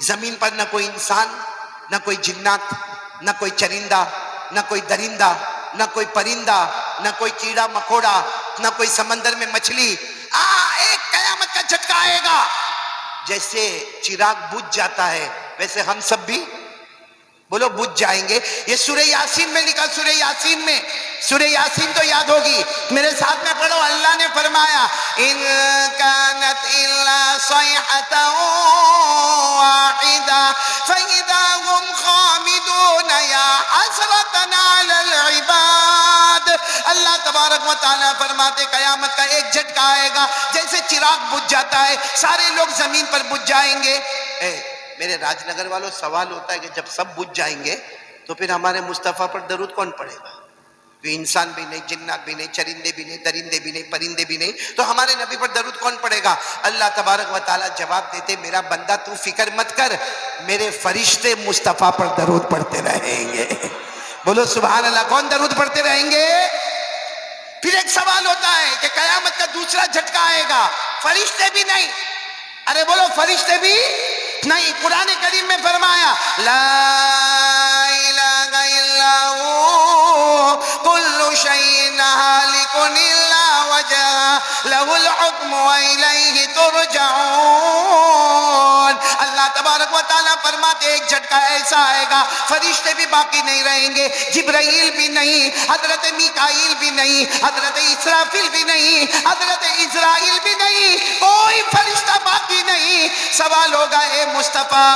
زمین پر نہ کوئی انسان، نہ کوئی جنات، نہ کوئی چرندہ، نہ کوئی درندہ، نہ کوئی پرندہ، نہ کوئی کیڑا مکوڑا، نہ کوئی سمندر میں مچھلی. ایک قیامت کا جھٹکا آئے گا. جیسے چراغ بجھ جاتا ہے ویسے ہم سب بھی بولو بجھ جائیں گے. یہ سورہ یاسین میں لکھا، سورہ یاسین میں. سورہ یاسین تو یاد ہوگی، میرے ساتھ میں پڑھو. اللہ نے فرمایا ان کانت الا صیحۃ واحدہ فاذا هم خامدون یا حسرۃ علی العباد. اللہ تبارک و تعالیٰ فرماتے قیامت کا ایک جھٹکا آئے گا جیسے چراغ بجھ جاتا ہے، سارے لوگ زمین پر بجھ جائیں گے. میرے راج نگر والوں سوال ہوتا ہے کہ جب سب بجھ جائیں گے تو پھر ہمارے مصطفیٰ پر درود کون پڑے گا؟ کوئی انسان بھی نہیں، جنات بھی نہیں، چرندے بھی نہیں، درندے بھی نہیں، پرندے بھی نہیں، تو ہمارے نبی پر درود کون پڑے گا؟ اللہ تبارک و تعالیٰ جواب دیتے میرا بندہ تو فکر مت کر، میرے فرشتے مصطفیٰ پر درود پڑھتے رہیں گے. بولو سبحان اللہ. کون درود پڑھتے رہیں گے؟ پھر ایک سوال ہوتا ہے کہ قیامت کا دوسرا جھٹکا آئے گا، فرشتے بھی نہیں. ارے بولو فرشتے بھی نہیں. قرآن کریم میں فرمایا لا الہ الا ہوا کل شیء ہالک الا وجہہ لہ الحکم والیہ ترجعون. اللہ تبارک و تعالیٰ فرماتے ایک جھٹکا ایسا آئے گا فرشتے بھی باقی نہیں رہیں گے، جبرائیل بھی نہیں، حضرت میکائیل بھی نہیں، حضرت اسرافیل بھی نہیں، حضرت اسرائیل بھی نہیں، کوئی فرشتہ باقی نہیں. سوال ہوگا اے مصطفیٰ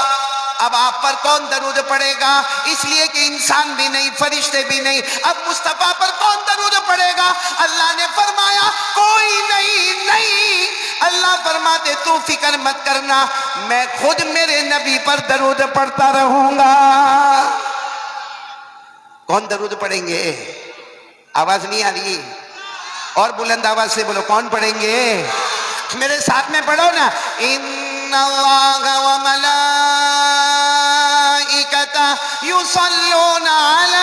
اب آپ پر کون درود پڑے گا؟ اس لیے کہ انسان بھی نہیں، فرشتے بھی نہیں، اب مصطفیٰ پر کون درود پڑے گا؟ اللہ نے فرمایا کوئی نہیں. اللہ فرماتے تو فکر مت کرنا، میں خود میرے نبی پر درود پڑھتا رہوں گا. کون درود پڑھیں گے؟ آواز نہیں آ رہی؟ اور بلند آواز سے بولو کون پڑھیں گے؟ میرے ساتھ میں پڑھو نا. ان اللہ وملائکتہ یصلون علی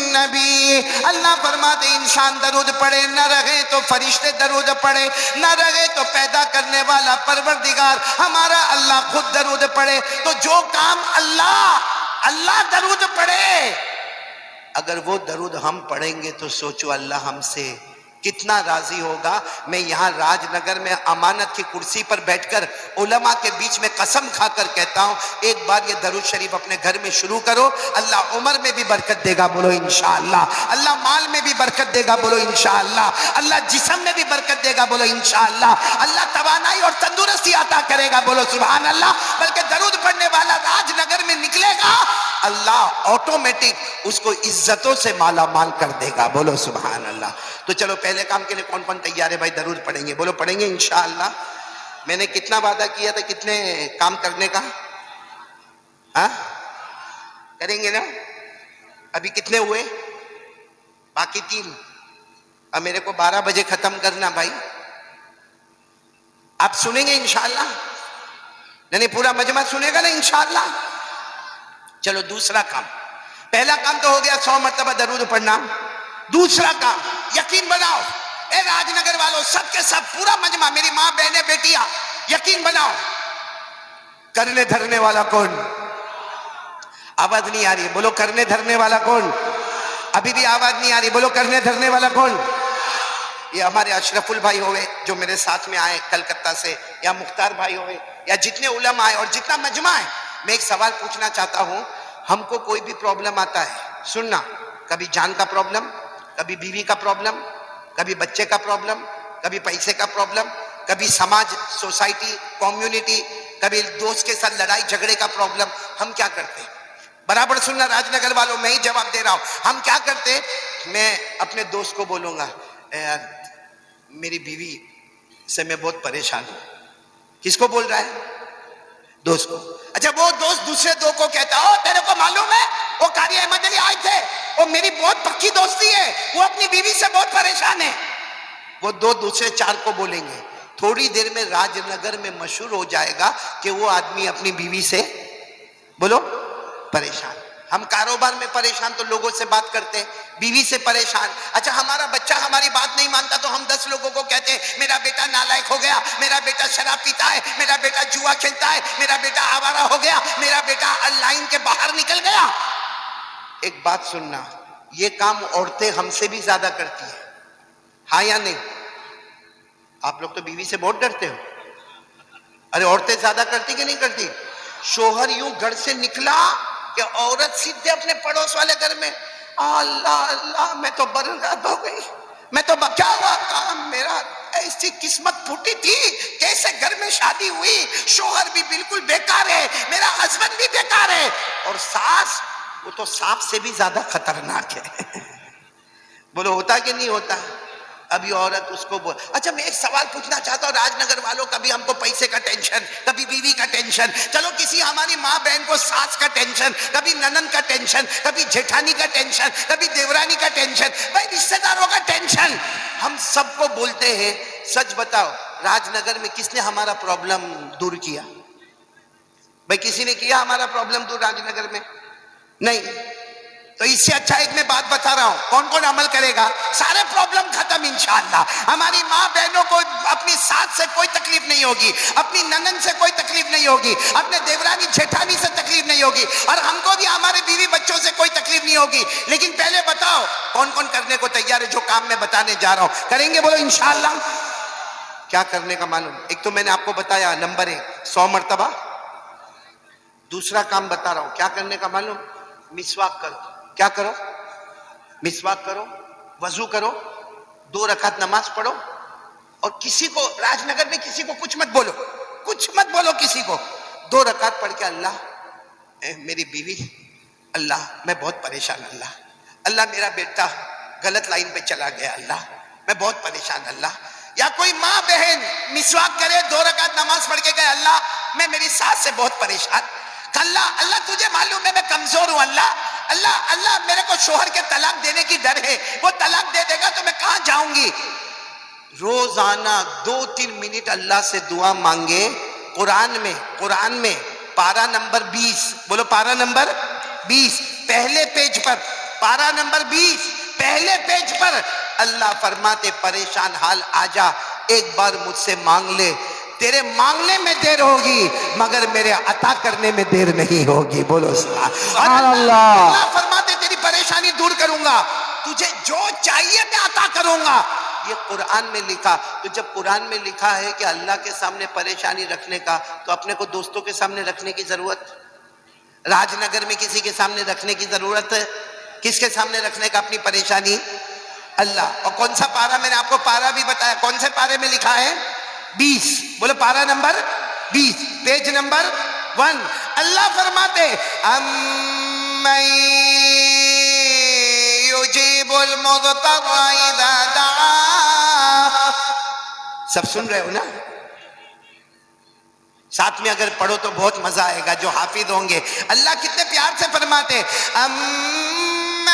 النبی. اللہ فرماتے انسان درود پڑھے نہ رہے تو فرشتے درود پڑھے، نہ رہے تو پیدا کرنے والا پروردگار ہمارا اللہ خود درود پڑھے. تو جو کام اللہ درود پڑھے، اگر وہ درود ہم پڑھیں گے تو سوچو اللہ ہم سے کتنا راضی ہوگا. میں یہاں راج نگر میں امانت کی کرسی پر بیٹھ کر علماء کے بیچ میں قسم کھا کر کہتا ہوں ایک بار یہ درود شریف اپنے گھر میں شروع کرو، اللہ عمر میں بھی برکت دے گا بولو انشاءاللہ، اللہ مال میں بھی برکت دے گا بولو انشاءاللہ، اللہ جسم میں بھی برکت دے گا بولو انشاءاللہ، اللہ توانائی اور تندرستی عطا کرے گا بولو سبحان اللہ. بلکہ درود پڑھنے والا راج نگر میں نکلے گا اللہ آٹومیٹک اس کو عزتوں سے مالا مال کر دے گا بولو سبحان اللہ. تو چلو پہلے کام کے لیے کون کون تیار ہے بھائی؟ درود پڑھیں گے بولو پڑھیں گے انشاءاللہ. میں نے کتنا وعدہ کیا تھا کتنے کام کرنے کا؟ کریں گے نا؟ ابھی کتنے ہوئے؟ باقی 3. اب میرے کو 12 بجے ختم کرنا بھائی. آپ سنیں گے انشاءاللہ؟ نہیں پورا مجمع سنے گا نا انشاءاللہ؟ چلو دوسرا کام. پہلا کام تو ہو گیا 100 مرتبہ درود پڑھنا. دوسرا کام یقین بناؤ اے راج نگر والوں سب کے سب پورا مجمع، میری ماں بہنیں بیٹیاں، یقین بناؤ کرنے دھرنے والا کون؟ آواز نہیں آ رہی ہے بولو کرنے دھرنے والا کون؟ ابھی بھی آواز نہیں آ رہی بولو کرنے دھرنے والا کون؟ یہ ہمارے اشرف البھائی ہوئے جو میرے ساتھ میں آئے کلکتہ سے، یا مختار بھائی ہوئے، یا جتنے علماء آئے اور جتنا مجمع ہے. میں ایک سوال پوچھنا چاہتا ہوں. ہم کو کوئی بھی پرابلم آتا ہے، سننا، کبھی جان کا پرابلم، کبھی بیوی کا پرابلم، کبھی بچے کا پرابلم، کبھی پیسے کا پرابلم، کبھی سماج سوسائٹی کمیونٹی، کبھی دوست کے ساتھ لڑائی جھگڑے کا پرابلم. ہم کیا کرتے؟ برابر سننا راج نگر والوں، میں ہی جواب دے رہا ہوں. ہم کیا کرتے؟ میں اپنے دوست کو بولوں گا یار میری بیوی سے میں بہت پریشان ہوں. کس کو بول رہا ہے؟ دوست کو. اچھا وہ دوست دوسرے دو کو کہتا ہے تیرے کو معلوم ہے وہ قاری احمد علی آئے تھے، وہ میری بہت پکی دوستی ہے، وہ اپنی بیوی سے بہت پریشان ہے. وہ دو دوسرے 4 کو بولیں گے. تھوڑی دیر میں راج نگر میں مشہور ہو جائے گا کہ وہ آدمی اپنی بیوی سے بولو پریشان. ہم کاروبار میں پریشان تو لوگوں سے بات کرتے ہیں، بیوی سے پریشان. اچھا ہمارا بچہ بچہ ہماری بات نہیں مانتا تو ہم 10 لوگوں کو کہتے ہیں میرا بیٹا نالائق ہو گیا، میرا بیٹا شراب پیتا ہے، میرا بیٹا جوا کھیلتا ہے، میرا بیٹا آوارہ ہو گیا، میرا بیٹا لائن کے باہر نکل گیا۔ ایک بات سننا، یہ کام عورتیں ہم سے بھی زیادہ کرتی ہیں، ہاں یا نہیں؟ آپ لوگ تو بیوی سے بہت ڈرتے ہو، ارے عورتیں زیادہ کرتی کہ نہیں کرتی؟ شوہر یوں گھر سے نکلا کہ عورت سیدھے اپنے پڑوس والے گھر میں، اللہ اللہ میں تو برباد ہو گئی، میں تو کیا ہوا، کام میرا ایسی قسمت پھوٹی تھی، کیسے گھر میں شادی ہوئی، شوہر بھی بالکل بیکار ہے، میرا ہسبینڈ بھی بیکار ہے، اور ساس وہ تو سانپ سے بھی زیادہ خطرناک ہے۔ بولو ہوتا کہ نہیں ہوتا؟ ابھی عورت اس کو بول، اچھا میں ایک سوال پوچھنا چاہتا ہوں راج نگر والوں، کبھی ہم کو پیسے کا ٹینشن، کبھی بیوی کا ٹینشن، چلو کسی ہماری ماں بہن کو ساس کا ٹینشن، کبھی ننند کا ٹینشن، کبھی جیٹھانی کا ٹینشن، کبھی دیورانی کا ٹینشن، بھائی رشتہ داروں کا ٹینشن، ہم سب کو بولتے ہیں سچ بتاؤ راج نگر میں کس نے ہمارا پرابلم دور کیا؟ بھائی کسی نے کیا ہمارا پرابلم دور راج نگر میں؟ نہیں۔ تو اس سے اچھا ایک میں بات بتا رہا ہوں، کون کون عمل کرے گا سارے پرابلم ختم انشاءاللہ۔ ہماری ماں بہنوں کو اپنی ساس سے کوئی تکلیف نہیں ہوگی، اپنی ننند سے کوئی تکلیف نہیں ہوگی، اپنے دیورانی جیٹھانی سے تکلیف نہیں ہوگی، اور ہم کو بھی ہمارے بیوی بچوں سے کوئی تکلیف نہیں ہوگی۔ لیکن پہلے بتاؤ کون کون کرنے کو تیار ہے جو کام میں بتانے جا رہا ہوں؟ کریں گے؟ بولو انشاءاللہ۔ کیا کرنے کا معلوم؟ ایک تو میں نے آپ کو بتایا نمبر 1 100 مرتبہ، دوسرا کام بتا رہا ہوں کیا کرنے کا معلوم؟ مسواک کرو۔ کیا کرو؟ مسواک کرو، وضو کرو، 2 رکعت نماز پڑھو، اور کسی کو راج نگر میں کسی کو کچھ مت بولو، کچھ مت بولو کسی کو، 2 رکعت پڑھ کے اللہ اے میری بیوی، اللہ میں بہت پریشان، اللہ اللہ میرا بیٹا غلط لائن پہ چلا گیا، اللہ میں بہت پریشان، اللہ۔ یا کوئی ماں بہن مسواک کرے، 2 رکعت نماز پڑھ کے کہے اللہ میں میری ساس سے بہت پریشان، اللہ اللہ تجھے معلوم ہے میں کمزور ہوں، اللہ اللہ اللہ میرے کو شوہر کے طلاق دینے کی ڈر ہے، وہ طلاق دے دے گا تو میں کہاں جاؤں گی۔ روزانہ 2-3 منٹ اللہ سے دعا مانگے۔ قرآن میں پارہ نمبر 20، بولو پارہ نمبر 20 پہلے پیج پر، پارہ نمبر 20 پہلے پیج پر اللہ فرماتے پریشان حال آجا، ایک بار مجھ سے مانگ لے، تیرے مانگنے میں دیر ہوگی مگر میرے عطا کرنے میں دیر نہیں ہوگی۔ بولو سبحان اللہ۔ اللہ فرماتے تیری پریشانی دور کروں گا، تجھے جو چاہیے میں عطا کروں گا۔ یہ قرآن میں لکھا، تو جب قرآن میں لکھا ہے کہ اللہ کے سامنے پریشانی رکھنے کا، تو اپنے کو دوستوں کے سامنے رکھنے کی ضرورت، راج نگر میں کسی کے سامنے رکھنے کی ضرورت، کس کے سامنے رکھنے کا اپنی پریشانی؟ اللہ۔ اور کون سا پارہ؟ میں نے آپ کو پارہ بھی بتایا، کون سے پارے میں لکھا ہے؟ 20، بولو پارہ نمبر 20 پیج نمبر 1۔ اللہ فرماتے امن یجیب المضطر اذا دعا، سب سن رہے ہو نا؟ ساتھ میں اگر پڑھو تو بہت مزہ آئے گا جو حافظ ہوں گے۔ اللہ کتنے پیار سے فرماتے امن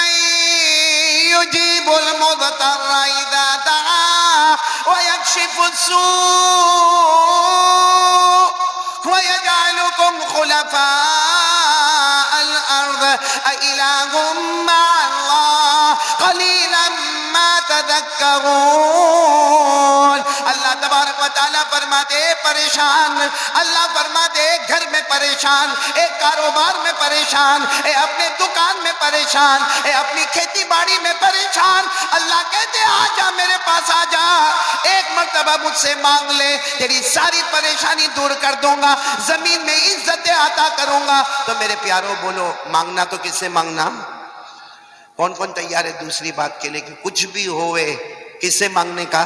یجیب المضطر اذا دعا ویکشف السوء ویجعلکم خلفاء الارض اإلہ مع اللہ قلیلا ما تذکرون۔ اللہ تبارک و تعالیٰ فرماتے پریشان، اللہ فرماتے گھر میں پریشان، ایک کاروبار میں پریشان، اے اپنے دکان میں پریشان، اے اپنی کھیتی باڑی میں پریشان، اللہ کہتے آجا میرے پاس آجا، ایک مرتبہ مجھ سے مانگ لے، تیری ساری پریشانی دور کر دوں گا، زمین میں عزت عطا کروں گا۔ تو میرے پیاروں بولو مانگنا تو کس سے مانگنا؟ کون کون تیار ہے دوسری بات کے لیے کہ کچھ بھی ہوئے کس سے مانگنے کا؟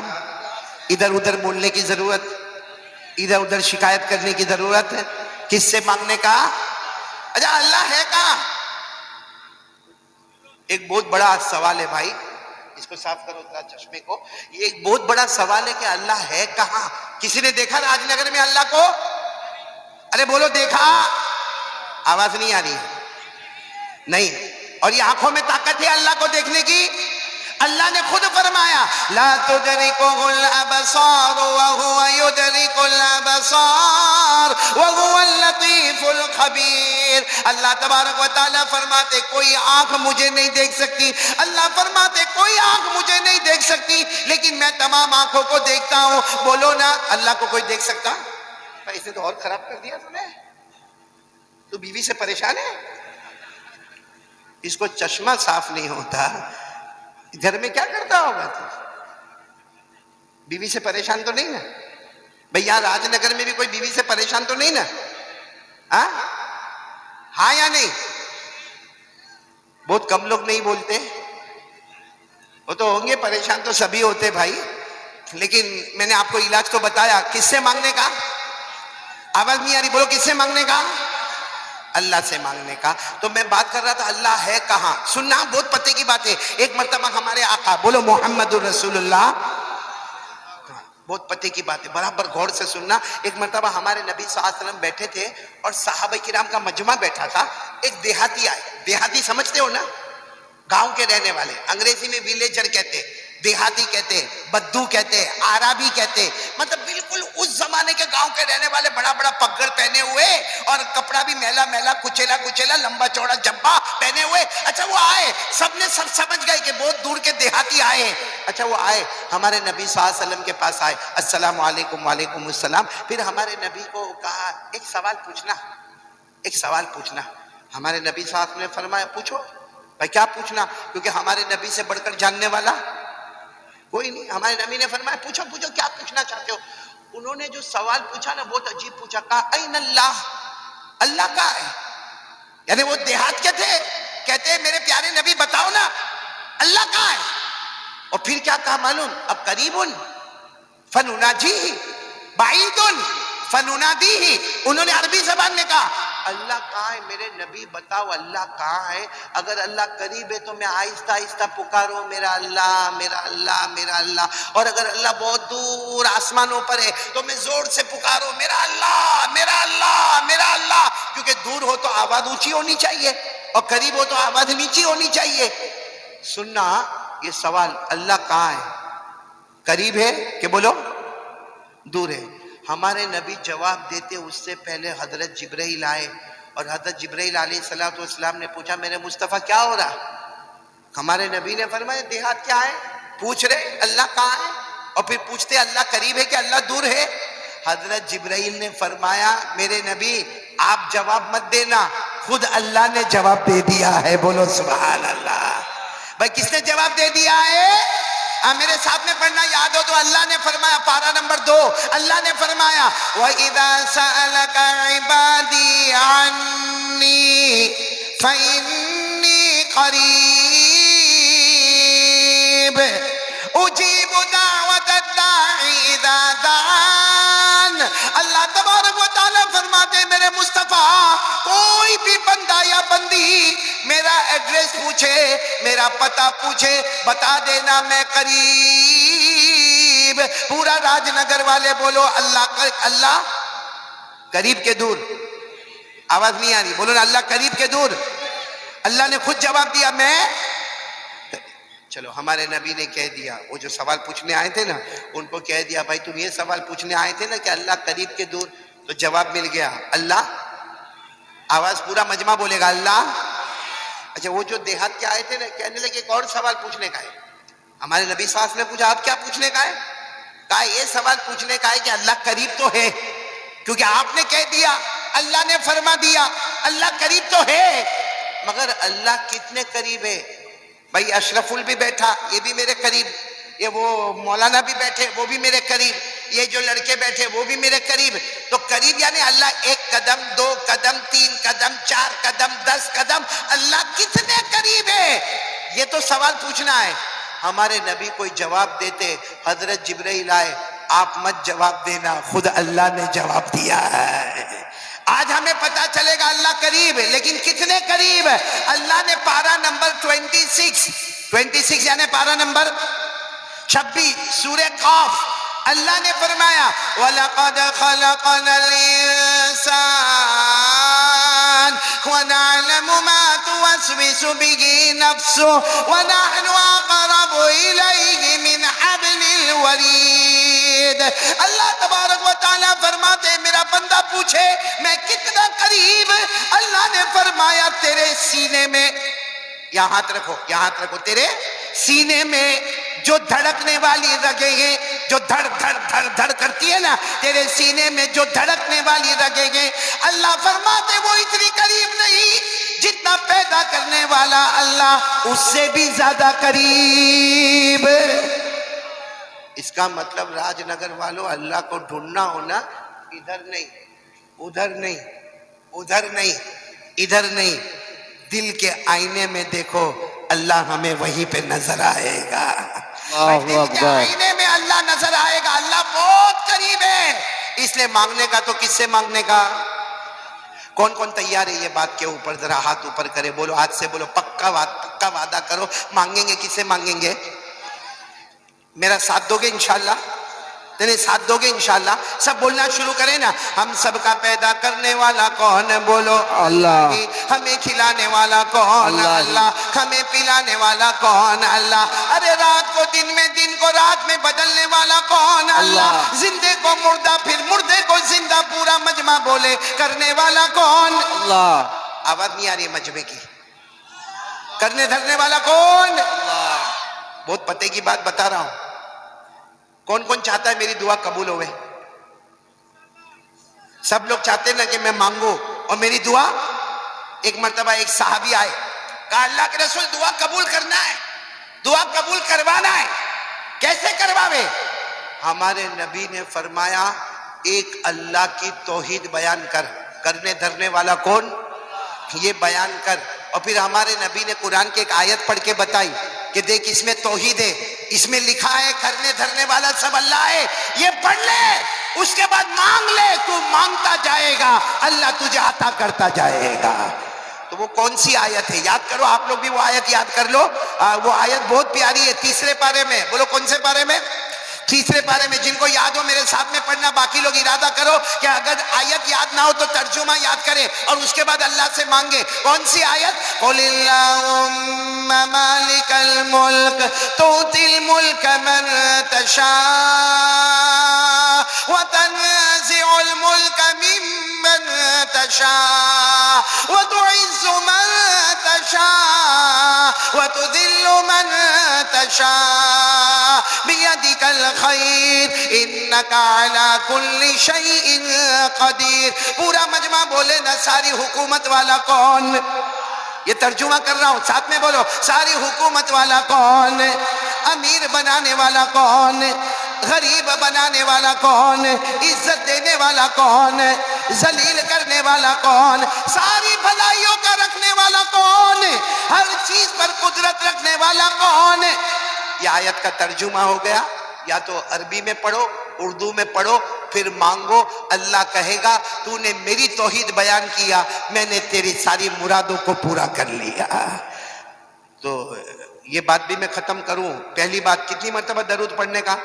ادھر ادھر بولنے کی ضرورت، ادھر ادھر شکایت کرنے کی ضرورت ہے، کس سے مانگنے کا؟ اچھا اللہ ہے کہاں؟ ایک بہت بڑا سوال ہے بھائی، اس کو صاف کرو ذرا چشمے کو، یہ ایک بہت بڑا سوال ہے کہ اللہ ہے کہاں؟ کسی نے دیکھا راج نگر میں اللہ کو؟ ارے بولو دیکھا؟ آواز نہیں آ رہی؟ نہیں۔ اور یہ آنکھوں میں طاقت ہے اللہ کو دیکھنے کی؟ اللہ نے خود فرمایا لا تدرکہ الابصار وہو یدرک الابصار وہو اللطیف الخبیر۔ اللہ تبارک و تعالیٰ فرماتے کوئی آنکھ مجھے نہیں دیکھ سکتی، اللہ فرماتے کوئی آنکھ مجھے نہیں دیکھ سکتی، میں تمام آنکھوں کو دیکھتا ہوں. بولو نا, اللہ کو کوئی دیکھ سکتا؟ اس نے تو اور خراب کر دیا تمہیں. تو بیوی سے پریشان ہے, اس کو چشمہ صاف نہیں ہوتا, گھر میں کیا کرتا ہوگا تو؟ بیوی سے پریشان تو نہیں نا بھئی؟ یہاں راج نگر میں بھی کوئی بیوی سے پریشان تو نہیں نا؟ ہاں یا نہیں؟ بہت کم لوگ نہیں بولتے. وہ تو ہوں گے پریشان, تو سبھی ہوتے بھائی, لیکن میں نے آپ کو علاج تو بتایا. کس سے مانگنے کا؟ آواز نہیں آ رہی, بولو کس سے مانگنے کا؟ اللہ سے مانگنے کا. تو میں بات کر رہا تھا اللہ ہے کہاں. سننا, بہت پتے کی بات ہے. ایک مرتبہ ہمارے آقا, بولو محمد الرسول اللہ, بہت پتے کی بات ہے, برابر غور سے سننا. ایک مرتبہ ہمارے نبی صلی اللہ علیہ وسلم بیٹھے تھے اور صحابہ کرام کا مجمع بیٹھا تھا. ایک دیہاتی آئے. دیہاتی سمجھتے ہو نا, گاؤں کے رہنے والے. انگریزی میں ویلیجر کہتے, دیہاتی کہتے, بدو کہتے, عربی کہتے. مطلب بالکل اس زمانے کے گاؤں کے رہنے والے, بڑا بڑا پگڑ پہنے ہوئے اور کپڑا بھی میلا میلا, کچیلا کچیلا, لمبا چوڑا جبا پہنے ہوئے. اچھا وہ آئے, سب نے سب سمجھ گئے کہ بہت دور کے دیہاتی آئے ہیں. اچھا وہ آئے, ہمارے نبی صلی اللہ علیہ وسلم کے پاس آئے. السلام علیکم. وعلیکم السلام. پھر ہمارے نبی کو کہا ایک سوال پوچھنا, ایک سوال پوچھنا. ہمارے نبی صلی اللہ علیہ وسلم نے فرمایا پوچھو. بھائی کیا پوچھنا, کیونکہ ہمارے نبی سے بڑھ کر جاننے والا کوئی نہیں. ہمارے نبی نے فرمایا پوچھو پوچھو, کیا پوچھنا چاہتے ہو. انہوں نے جو سوال پوچھا نا بہت عجیب پوچھا. کہا این اللہ, اللہ کہاں ہے. یعنی وہ دیہات کے تھے, کہتے ہیں میرے پیارے نبی بتاؤ نا اللہ کہاں ہے. اور پھر کیا کہا معلوم, اب قریبن فنناجیہ, بعیدن فننادیہ. انہوں نے عربی زبان میں کہا اللہ کہاں ہے میرے نبی بتاؤ اللہ کہاں ہے. اگر اللہ قریب ہے تو میں آہستہ آہستہ پکاروں میرا اللہ میرا اللہ میرا اللہ, اور اگر اللہ بہت دور آسمانوں پر ہے تو میں زور سے پکاروں میرا اللہ میرا اللہ میرا اللہ. کیونکہ دور ہو تو آواز اونچی ہونی چاہیے اور قریب ہو تو آواز نیچی ہونی چاہیے. سننا یہ سوال, اللہ کہاں ہے, قریب ہے کہ بولو دور ہے. ہمارے نبی جواب دیتے اس سے پہلے حضرت جبرائیل آئے اور حضرت جبرائیل علیہ السلام نے پوچھا میرے مصطفیٰ کیا ہو رہا. ہمارے نبی نے فرمایا دیہات کیا ہے, پوچھ رہے اللہ کہاں ہے, اور پھر پوچھتے اللہ قریب ہے کہ اللہ دور ہے. حضرت جبرائیل نے فرمایا میرے نبی آپ جواب مت دینا, خود اللہ نے جواب دے دیا ہے. بولو سبحان اللہ. بھائی کس نے جواب دے دیا ہے؟ میرے ساتھ میں پڑھنا یاد ہو تو اللہ نے فرمایا, پارہ نمبر 2, اللہ نے فرمایا وَإِذَا سَأَلَكَ عِبَادِي عَنِّي فَإِنِّي قَرِيبٌ أُجِيبُ دَعْوَةَ الدَّاعِ إِذَا دَعَانِ. اللہ تبارک و تعالیٰ فرماتے ہیں میرے مصطفیٰ کوئی بھی بندہ یا بندی میرا ایڈریس پوچھے, میرا پتہ پوچھے, بتا دینا میں قریب. پورا راج نگر والے بولو اللہ, اللہ قریب کے دور. آواز نہیں آ رہی, بولو نا اللہ قریب کے دور. اللہ نے خود جواب دیا میں. چلو ہمارے نبی نے کہہ دیا, وہ جو سوال پوچھنے آئے تھے نا ان کو کہہ دیا بھائی تم یہ سوال پوچھنے آئے تھے نا کہ اللہ قریب کے دور, تو جواب مل گیا اللہ. آواز پورا مجمع بولے گا اللہ. اچھا وہ جو دیہات کے آئے تھے نا کہنے لگے ایک اور سوال پوچھنے کا ہے. ہمارے نبی صلی اللہ علیہ وسلم نے پوچھا آپ کیا پوچھنے کا ہے. کہا یہ سوال پوچھنے کا ہے کہ اللہ قریب تو ہے, کیونکہ آپ نے کہہ دیا, اللہ نے فرما دیا اللہ قریب تو ہے, مگر اللہ کتنے قریب ہے. بھائی اشرف ال بھی بیٹھا یہ بھی میرے قریب, یہ وہ مولانا بھی بیٹھے وہ بھی میرے قریب, یہ جو لڑکے بیٹھے وہ بھی میرے قریب. تو قریب یعنی اللہ 1 قدم 2 قدم 3 قدم 4 قدم 10 قدم, اللہ کتنے قریب ہے یہ تو سوال پوچھنا ہے. ہمارے نبی کوئی جواب دیتے, حضرت جبرائیل آئے, آپ مت جواب دینا, خود اللہ نے جواب دیا ہے. آج ہمیں پتا چلے گا اللہ قریب ہے, لیکن کتنے قریب ہے. اللہ نے پارہ نمبر 26 یعنی پارہ نمبر 26 سورہ قاف, اللہ نے فرمایا وَلَقَدْ خَلَقْنَا الْإِنسَانَ وَنَعْلَمُ مَا تُوَسْوِسُ بِهِ نَفْسُهُ وَنَحْنُ أَقْرَبُ إِلَيْهِ مِنْ حَبْلِ الْوَرِيدِ. اللہ تبارک و تعالیٰ فرماتے ہیں میرا بندہ پوچھے میں کتنا قریب. اللہ نے فرمایا تیرے سینے میں, یہاں ہاتھ رکھو, یہاں ہاتھ رکھو, تیرے سینے میں جو دھڑکنے والی رگیں ہیں، جو دھڑ دھڑ دھڑ دھڑ کرتی ہے نا تیرے سینے میں، جو دھڑکنے والی رگیں ہیں، اللہ فرماتے وہ اتنی قریب نہیں جتنا پیدا کرنے والا اللہ اس سے بھی زیادہ قریب۔ اس کا مطلب راج نگر والوں، اللہ کو ڈھونڈنا ہونا ادھر نہیں، ادھر نہیں، ادھر نہیں، ادھر نہیں، دل کے آئینے میں دیکھو، اللہ ہمیں وہیں پہ نظر آئے گا۔ دل کے آئینے میں اللہ نظر آئے گا، اللہ بہت قریب ہے۔ اس لیے مانگنے کا تو کس سے مانگنے کا؟ کون کون تیار ہے یہ بات کے اوپر ذرا ہاتھ اوپر کرے، بولو ہاتھ سے، بولو پکا وعدہ کرو، مانگیں گے کس سے مانگیں گے؟ میرا ساتھ دو گے انشاءاللہ؟ نہیں ساتھ دو گے انشاءاللہ؟ سب بولنا شروع کریں نا، ہم سب کا پیدا کرنے والا کون؟ بولو اللہ۔ ہمیں کھلانے والا کون؟ اللہ۔ ہمیں پلانے والا کون؟ اللہ۔ ارے رات کو دن میں، دن کو رات میں بدلنے والا کون؟ اللہ۔ زندے کو مردہ، پھر مردے کو زندہ، پورا مجمع بولے کرنے والا کون؟ اللہ۔ آواز نہیں آ رہی ہے مجمع کی؟ کرنے دھرنے والا کون؟ اللہ۔ بہت پتے کی بات بتا رہا ہوں۔ کون کون چاہتا ہے میری دعا قبول ہوئے؟ سب لوگ چاہتے ہیں نا کہ میں مانگوں اور میری دعا؟ ایک مرتبہ ایک صحابی آئے، کہا اللہ کے رسول دعا قبول کرنا ہے، دعا قبول کروانا ہے، کیسے کرواوے؟ ہمارے نبی نے فرمایا ایک اللہ کی توحید بیان کر، کرنے دھرنے والا کون؟ یہ بیان کر۔ اور پھر ہمارے نبی نے قرآن کی ایک آیت پڑھ کے بتائی کہ دیکھ اس میں توحید ہے، اس میں لکھا ہے کرنے دھرنے والا سب اللہ ہے، یہ پڑھ لے، اس کے بعد مانگ لے، تو مانگتا جائے گا، اللہ تجھے عطا کرتا جائے گا۔ تو وہ کون سی آیت ہے؟ یاد کرو، آپ لوگ بھی وہ آیت یاد کر لو۔ وہ آیت بہت پیاری ہے، تیسرے پارے میں، بولو کون سے پارے میں؟ تیسرے پارے میں۔ جن کو یاد ہو میرے ساتھ میں پڑھنا، باقی لوگ ارادہ کرو کہ اگر آیت یاد نہ ہو تو ترجمہ یاد کریں اور اس کے بعد اللہ سے مانگے۔ کون سی آیت؟ قُلِ اللَّهُمَّ مَالِكَ الْمُلْكِ تُؤْتِي الْمُلْكَ مَن تَشَاءُ وَتَنزِعُ الْمُلْكَ مِمَّن تَشَاءُ وَتُعِزُّ مَن تَشَاءُ وَتُذِلُّ مَن تَشَاءُ بِيَدِكَ الخیر انک علی کل شیء قدیر۔ پورا مجمع بولے نا ساری حکومت والا کون؟ یہ ترجمہ کر رہا ہوں، ساتھ میں بولو ساری حکومت والا کون؟ امیر بنانے والا کون؟ غریب بنانے والا کون؟ عزت دینے والا کون؟ ذلیل کرنے والا کون؟ ساری بھلائیوں کا رکھنے والا کون؟ ہر چیز پر قدرت رکھنے والا کون؟ یہ آیت کا ترجمہ ہو گیا۔ یا تو عربی میں پڑھو، اردو میں پڑھو، پھر مانگو، اللہ کہے گا تو نے میری توحید بیان کیا، میں نے تیری ساری مرادوں کو پورا کر لیا۔ تو یہ بات بھی میں ختم کروں۔ پہلی بات، کتنی مرتبہ درود پڑھنے کا؟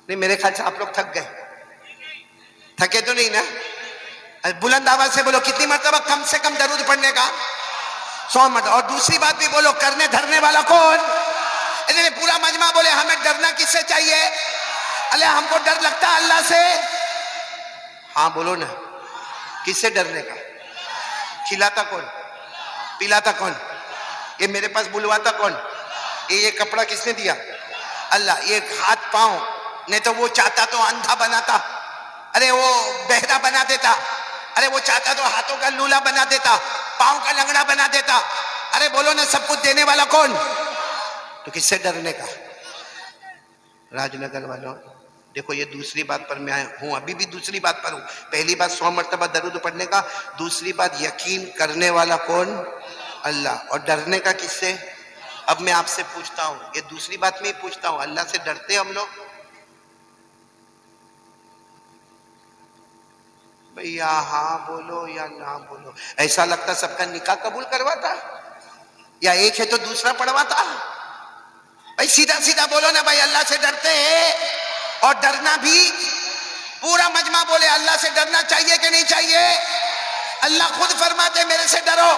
نہیں میرے خیال سے آپ لوگ تھک گئے، تھکے تو نہیں نا؟ بلند آواز سے بولو کتنی مرتبہ کم سے کم درود پڑھنے کا؟ 100 مرتبہ۔ اور دوسری بات بھی بولو، کرنے دھرنے والا کون؟ پورا مجمع بولے ہمیں ڈرنا کس سے چاہیے؟ اللہ ہم کو ڈر لگتا ہے اللہ سے؟ ہاں بولو نا، کس سے ڈرنے کا؟ کھلاتا کون؟ پلاتا کون؟ یہ میرے پاس بلواتا کون؟ یہ کپڑا کس نے دیا؟ اللہ۔ یہ ہاتھ پاؤں، نہیں تو وہ چاہتا تو اندھا بناتا، ارے وہ بہرا بنا دیتا، ارے وہ چاہتا تو ہاتھوں کا لولا بنا دیتا، پاؤں کا لنگڑا بنا دیتا۔ ارے بولو نا، سب کچھ دینے والا کون؟ تو کس سے ڈرنے کا؟ راج نگر والوں دیکھو، یہ دوسری بات پر میں ہوں، ابھی بھی دوسری بات پر ہوں۔ پہلی بات 100 مرتبہ درود پڑھنے کا، دوسری بات یقین کرنے والا کون؟ اللہ۔ اور ڈرنے کا کس سے؟ اب میں آپ سے پوچھتا ہوں، یہ دوسری بات میں ہی پوچھتا ہوں، اللہ سے ڈرتے ہم لوگ؟ بھیا ہاں بولو یا نہ بولو۔ ایسا لگتا سب کا نکاح قبول کرواتا، یا ایک ہے تو دوسرا پڑھواتا؟ بھائی سیدھا سیدھا بولو نا بھائی، اللہ سے ڈرتے ہیں؟ اور ڈرنا بھی، پورا مجمع بولے اللہ سے ڈرنا چاہیے کہ نہیں چاہیے؟ اللہ خود فرماتے میرے سے ڈرو،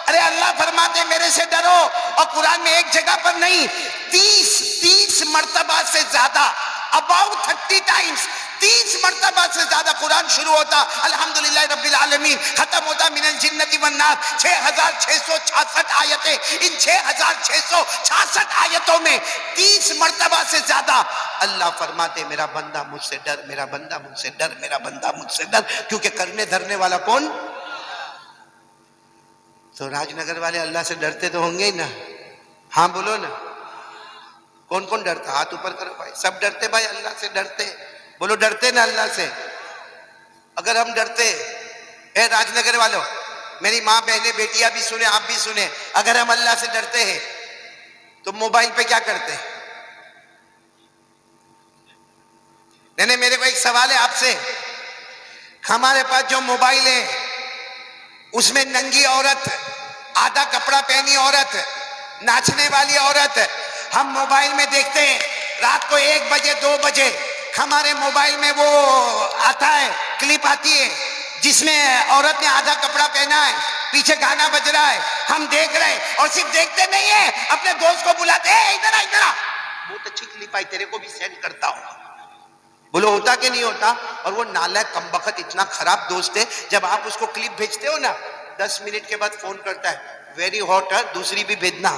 ارے اللہ فرماتے میرے سے ڈرو، اور قرآن میں ایک جگہ پر نہیں، 30 مرتبہ سے زیادہ، about 30 times، 30 مرتبہ سے زیادہ قرآن شروع ہوتا الحمدللہ رب العالمین، ختم ہوتا من الجنت والناس، 6666 آیتیں، ان 6666 آیتوں میں 30 مرتبہ سے زیادہ اللہ فرماتے میرا بندہ مجھ سے ڈر، میرا بندہ مجھ سے ڈر، میرا بندہ مجھ سے ڈر، کیونکہ کرنے دھرنے والا کون؟ تو راج نگر والے اللہ سے ڈرتے تو ہوں گے ہی نا؟ ہاں بولو نا، کون کون ڈرتا؟ ہاتھ اوپر کرو بھائی، سب ڈرتے بھائی، اللہ سے ڈرتے، بولو ڈرتے نا اللہ سے؟ اگر ہم ڈرتے، اے راج نگر والوں، میری ماں بہنیں بیٹیاں بھی سنیں، آپ بھی سنیں، اگر ہم اللہ سے ڈرتے ہیں تو موبائل پہ کیا کرتے؟ نہیں میرے کو ایک سوال ہے آپ سے، ہمارے پاس جو موبائل ہے اس میں ننگی عورت، آدھا کپڑا پہنی عورت، ناچنے والی عورت، ہم موبائل میں دیکھتے ہیں رات کو 1 بجے 2 بجے ہمارے موبائل میں وہ آتا ہے، کلپ آتی ہے جس میں عورت نے آدھا کپڑا پہنا ہے، پیچھے گانا بج رہا ہے، ہم دیکھ رہے ہیں، اور صرف دیکھتے نہیں ہیں، اپنے دوست کو بلاتے ہیں ادھر ادھر بہت اچھی کلپ آئی تیرے کو بھی سینڈ کرتا ہوں، بولو ہوتا کہ نہیں ہوتا؟ اور وہ نالائق کمبخت اتنا خراب دوست ہے، جب آپ اس کو کلپ بھیجتے ہو نا 10 منٹ کے بعد فون کرتا ہے ویری ہاٹ ہے، دوسری بھی بھیجنا۔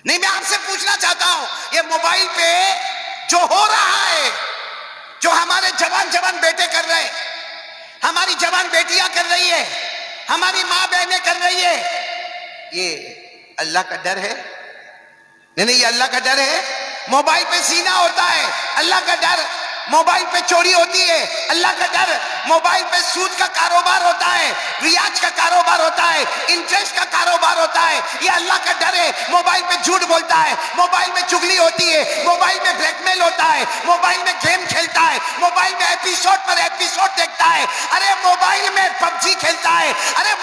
نہیں میں آپ سے پوچھنا چاہتا ہوں، یہ موبائل پہ جو ہو رہا ہے، جو ہمارے جوان بیٹے کر رہے ہیں، ہماری جوان بیٹیاں کر رہی ہے، ہماری ماں بہنیں کر رہی ہے، یہ اللہ کا ڈر ہے؟ نہیں یہ اللہ کا ڈر ہے؟ موبائل پہ زنا ہوتا ہے، اللہ کا ڈر؟ موبائل پہ چوری ہوتی ہے، اللہ کا ڈر؟ موبائل پہ سود کا کاروبار ہوتا ہے، ریاض کا کاروبار ہوتا ہے، انٹرسٹ کا کاروبار ہوتا ہے، یہ اللہ کا ڈر ہے؟ موبائل پہ جھوٹ بولتا ہے، موبائل میں چگلی ہوتی ہے، موبائل میں بلیک میل ہوتا ہے، موبائل میں گیم کھیلتا ہے، موبائل میں ایپیسوڈ پر ایپیسوڈ دیکھتا ہے، ارے موبائل میں پب جی کھیلتا ہے، ارے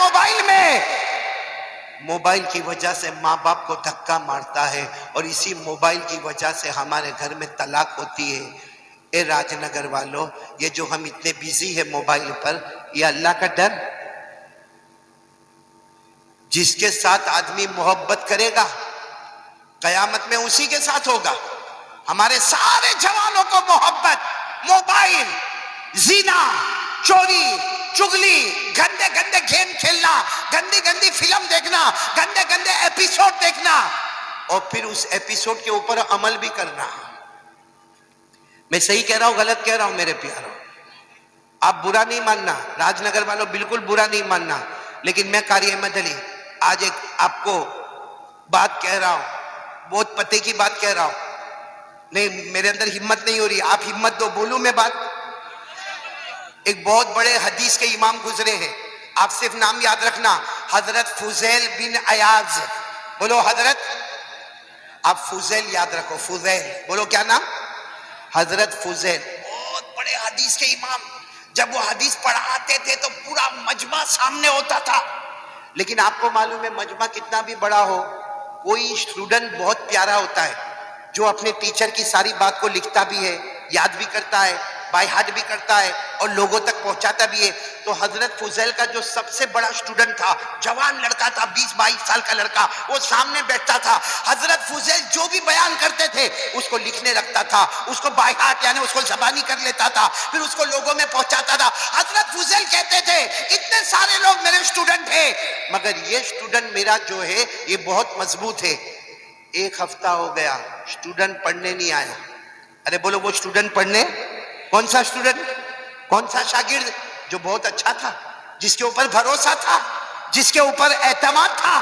موبائل کی وجہ سے ماں باپ کو دھکا مارتا ہے، اور اسی موبائل کی وجہ سے ہمارے گھر میں طلاق ہوتی ہے۔ اے راج نگر والوں، یہ جو ہم اتنے بیزی ہیں موبائل پر، یہ اللہ کا ڈر؟ جس کے ساتھ آدمی محبت کرے گا قیامت میں اسی کے ساتھ ہوگا۔ ہمارے سارے جوانوں کو محبت موبائل، زنا، چوری، چگلی، گندے گندے گیم کھیلنا، گندی گندی فلم دیکھنا، گندے گندے ایپیسوڈ دیکھنا، اور پھر اس ایپیسوڈ کے اوپر عمل بھی کرنا۔ میں صحیح کہہ رہا ہوں غلط کہہ رہا ہوں میرے پیاروں؟ آپ برا نہیں ماننا، راج نگر والوں بالکل برا نہیں ماننا، لیکن میں قاری احمد علی آج ایک آپ کو بات کہہ رہا ہوں، بہت پتے کی بات کہہ رہا ہوں، نہیں میرے اندر ہمت نہیں ہو رہی، آپ ہمت دو، بولوں میں بات؟ ایک بہت بڑے حدیث کے امام گزرے ہیں، آپ صرف نام یاد رکھنا، حضرت فضیل بن عیاض، بولو حضرت، آپ فضیل یاد رکھو، فضیل، بولو کیا نام؟ حضرت فضیل، بہت بڑے حدیث کے امام، جب وہ حدیث پڑھاتے تھے تو پورا مجمع سامنے ہوتا تھا، لیکن آپ کو معلوم ہے مجمع کتنا بھی بڑا ہو، کوئی اسٹوڈنٹ بہت پیارا ہوتا ہے جو اپنے ٹیچر کی ساری بات کو لکھتا بھی ہے، یاد بھی کرتا ہے، بائی ہارٹ بھی کرتا ہے، اور لوگوں تک پہنچاتا بھی ہے۔ تو حضرت فضیل کا جو سب سے بڑا اسٹوڈنٹ تھا، جوان لڑکا تھا، 20-22 سال کا لڑکا، وہ سامنے بیٹھتا تھا، حضرت فضیل جو بھی بیان کرتے تھے اس کو لکھنے رکھتا تھا، اس کو بائی ہارٹ یعنی اس کو زبانی کر لیتا تھا، پھر اس کو لوگوں میں پہنچاتا تھا۔ حضرت فضیل کہتے تھے اتنے سارے لوگ میرے اسٹوڈنٹ ہیں، مگر یہ اسٹوڈنٹ میرا جو ہے یہ بہت مضبوط ہے۔ 1 ہفتہ ہو گیا اسٹوڈنٹ پڑھنے نہیں آیا۔ ارے بولو وہ اسٹوڈنٹ پڑھنے، کون سا اسٹوڈنٹ، کون سا شاگرد؟ جو بہت اچھا تھا، جس کے اوپر بھروسہ تھا، جس کے اوپر اعتماد تھا،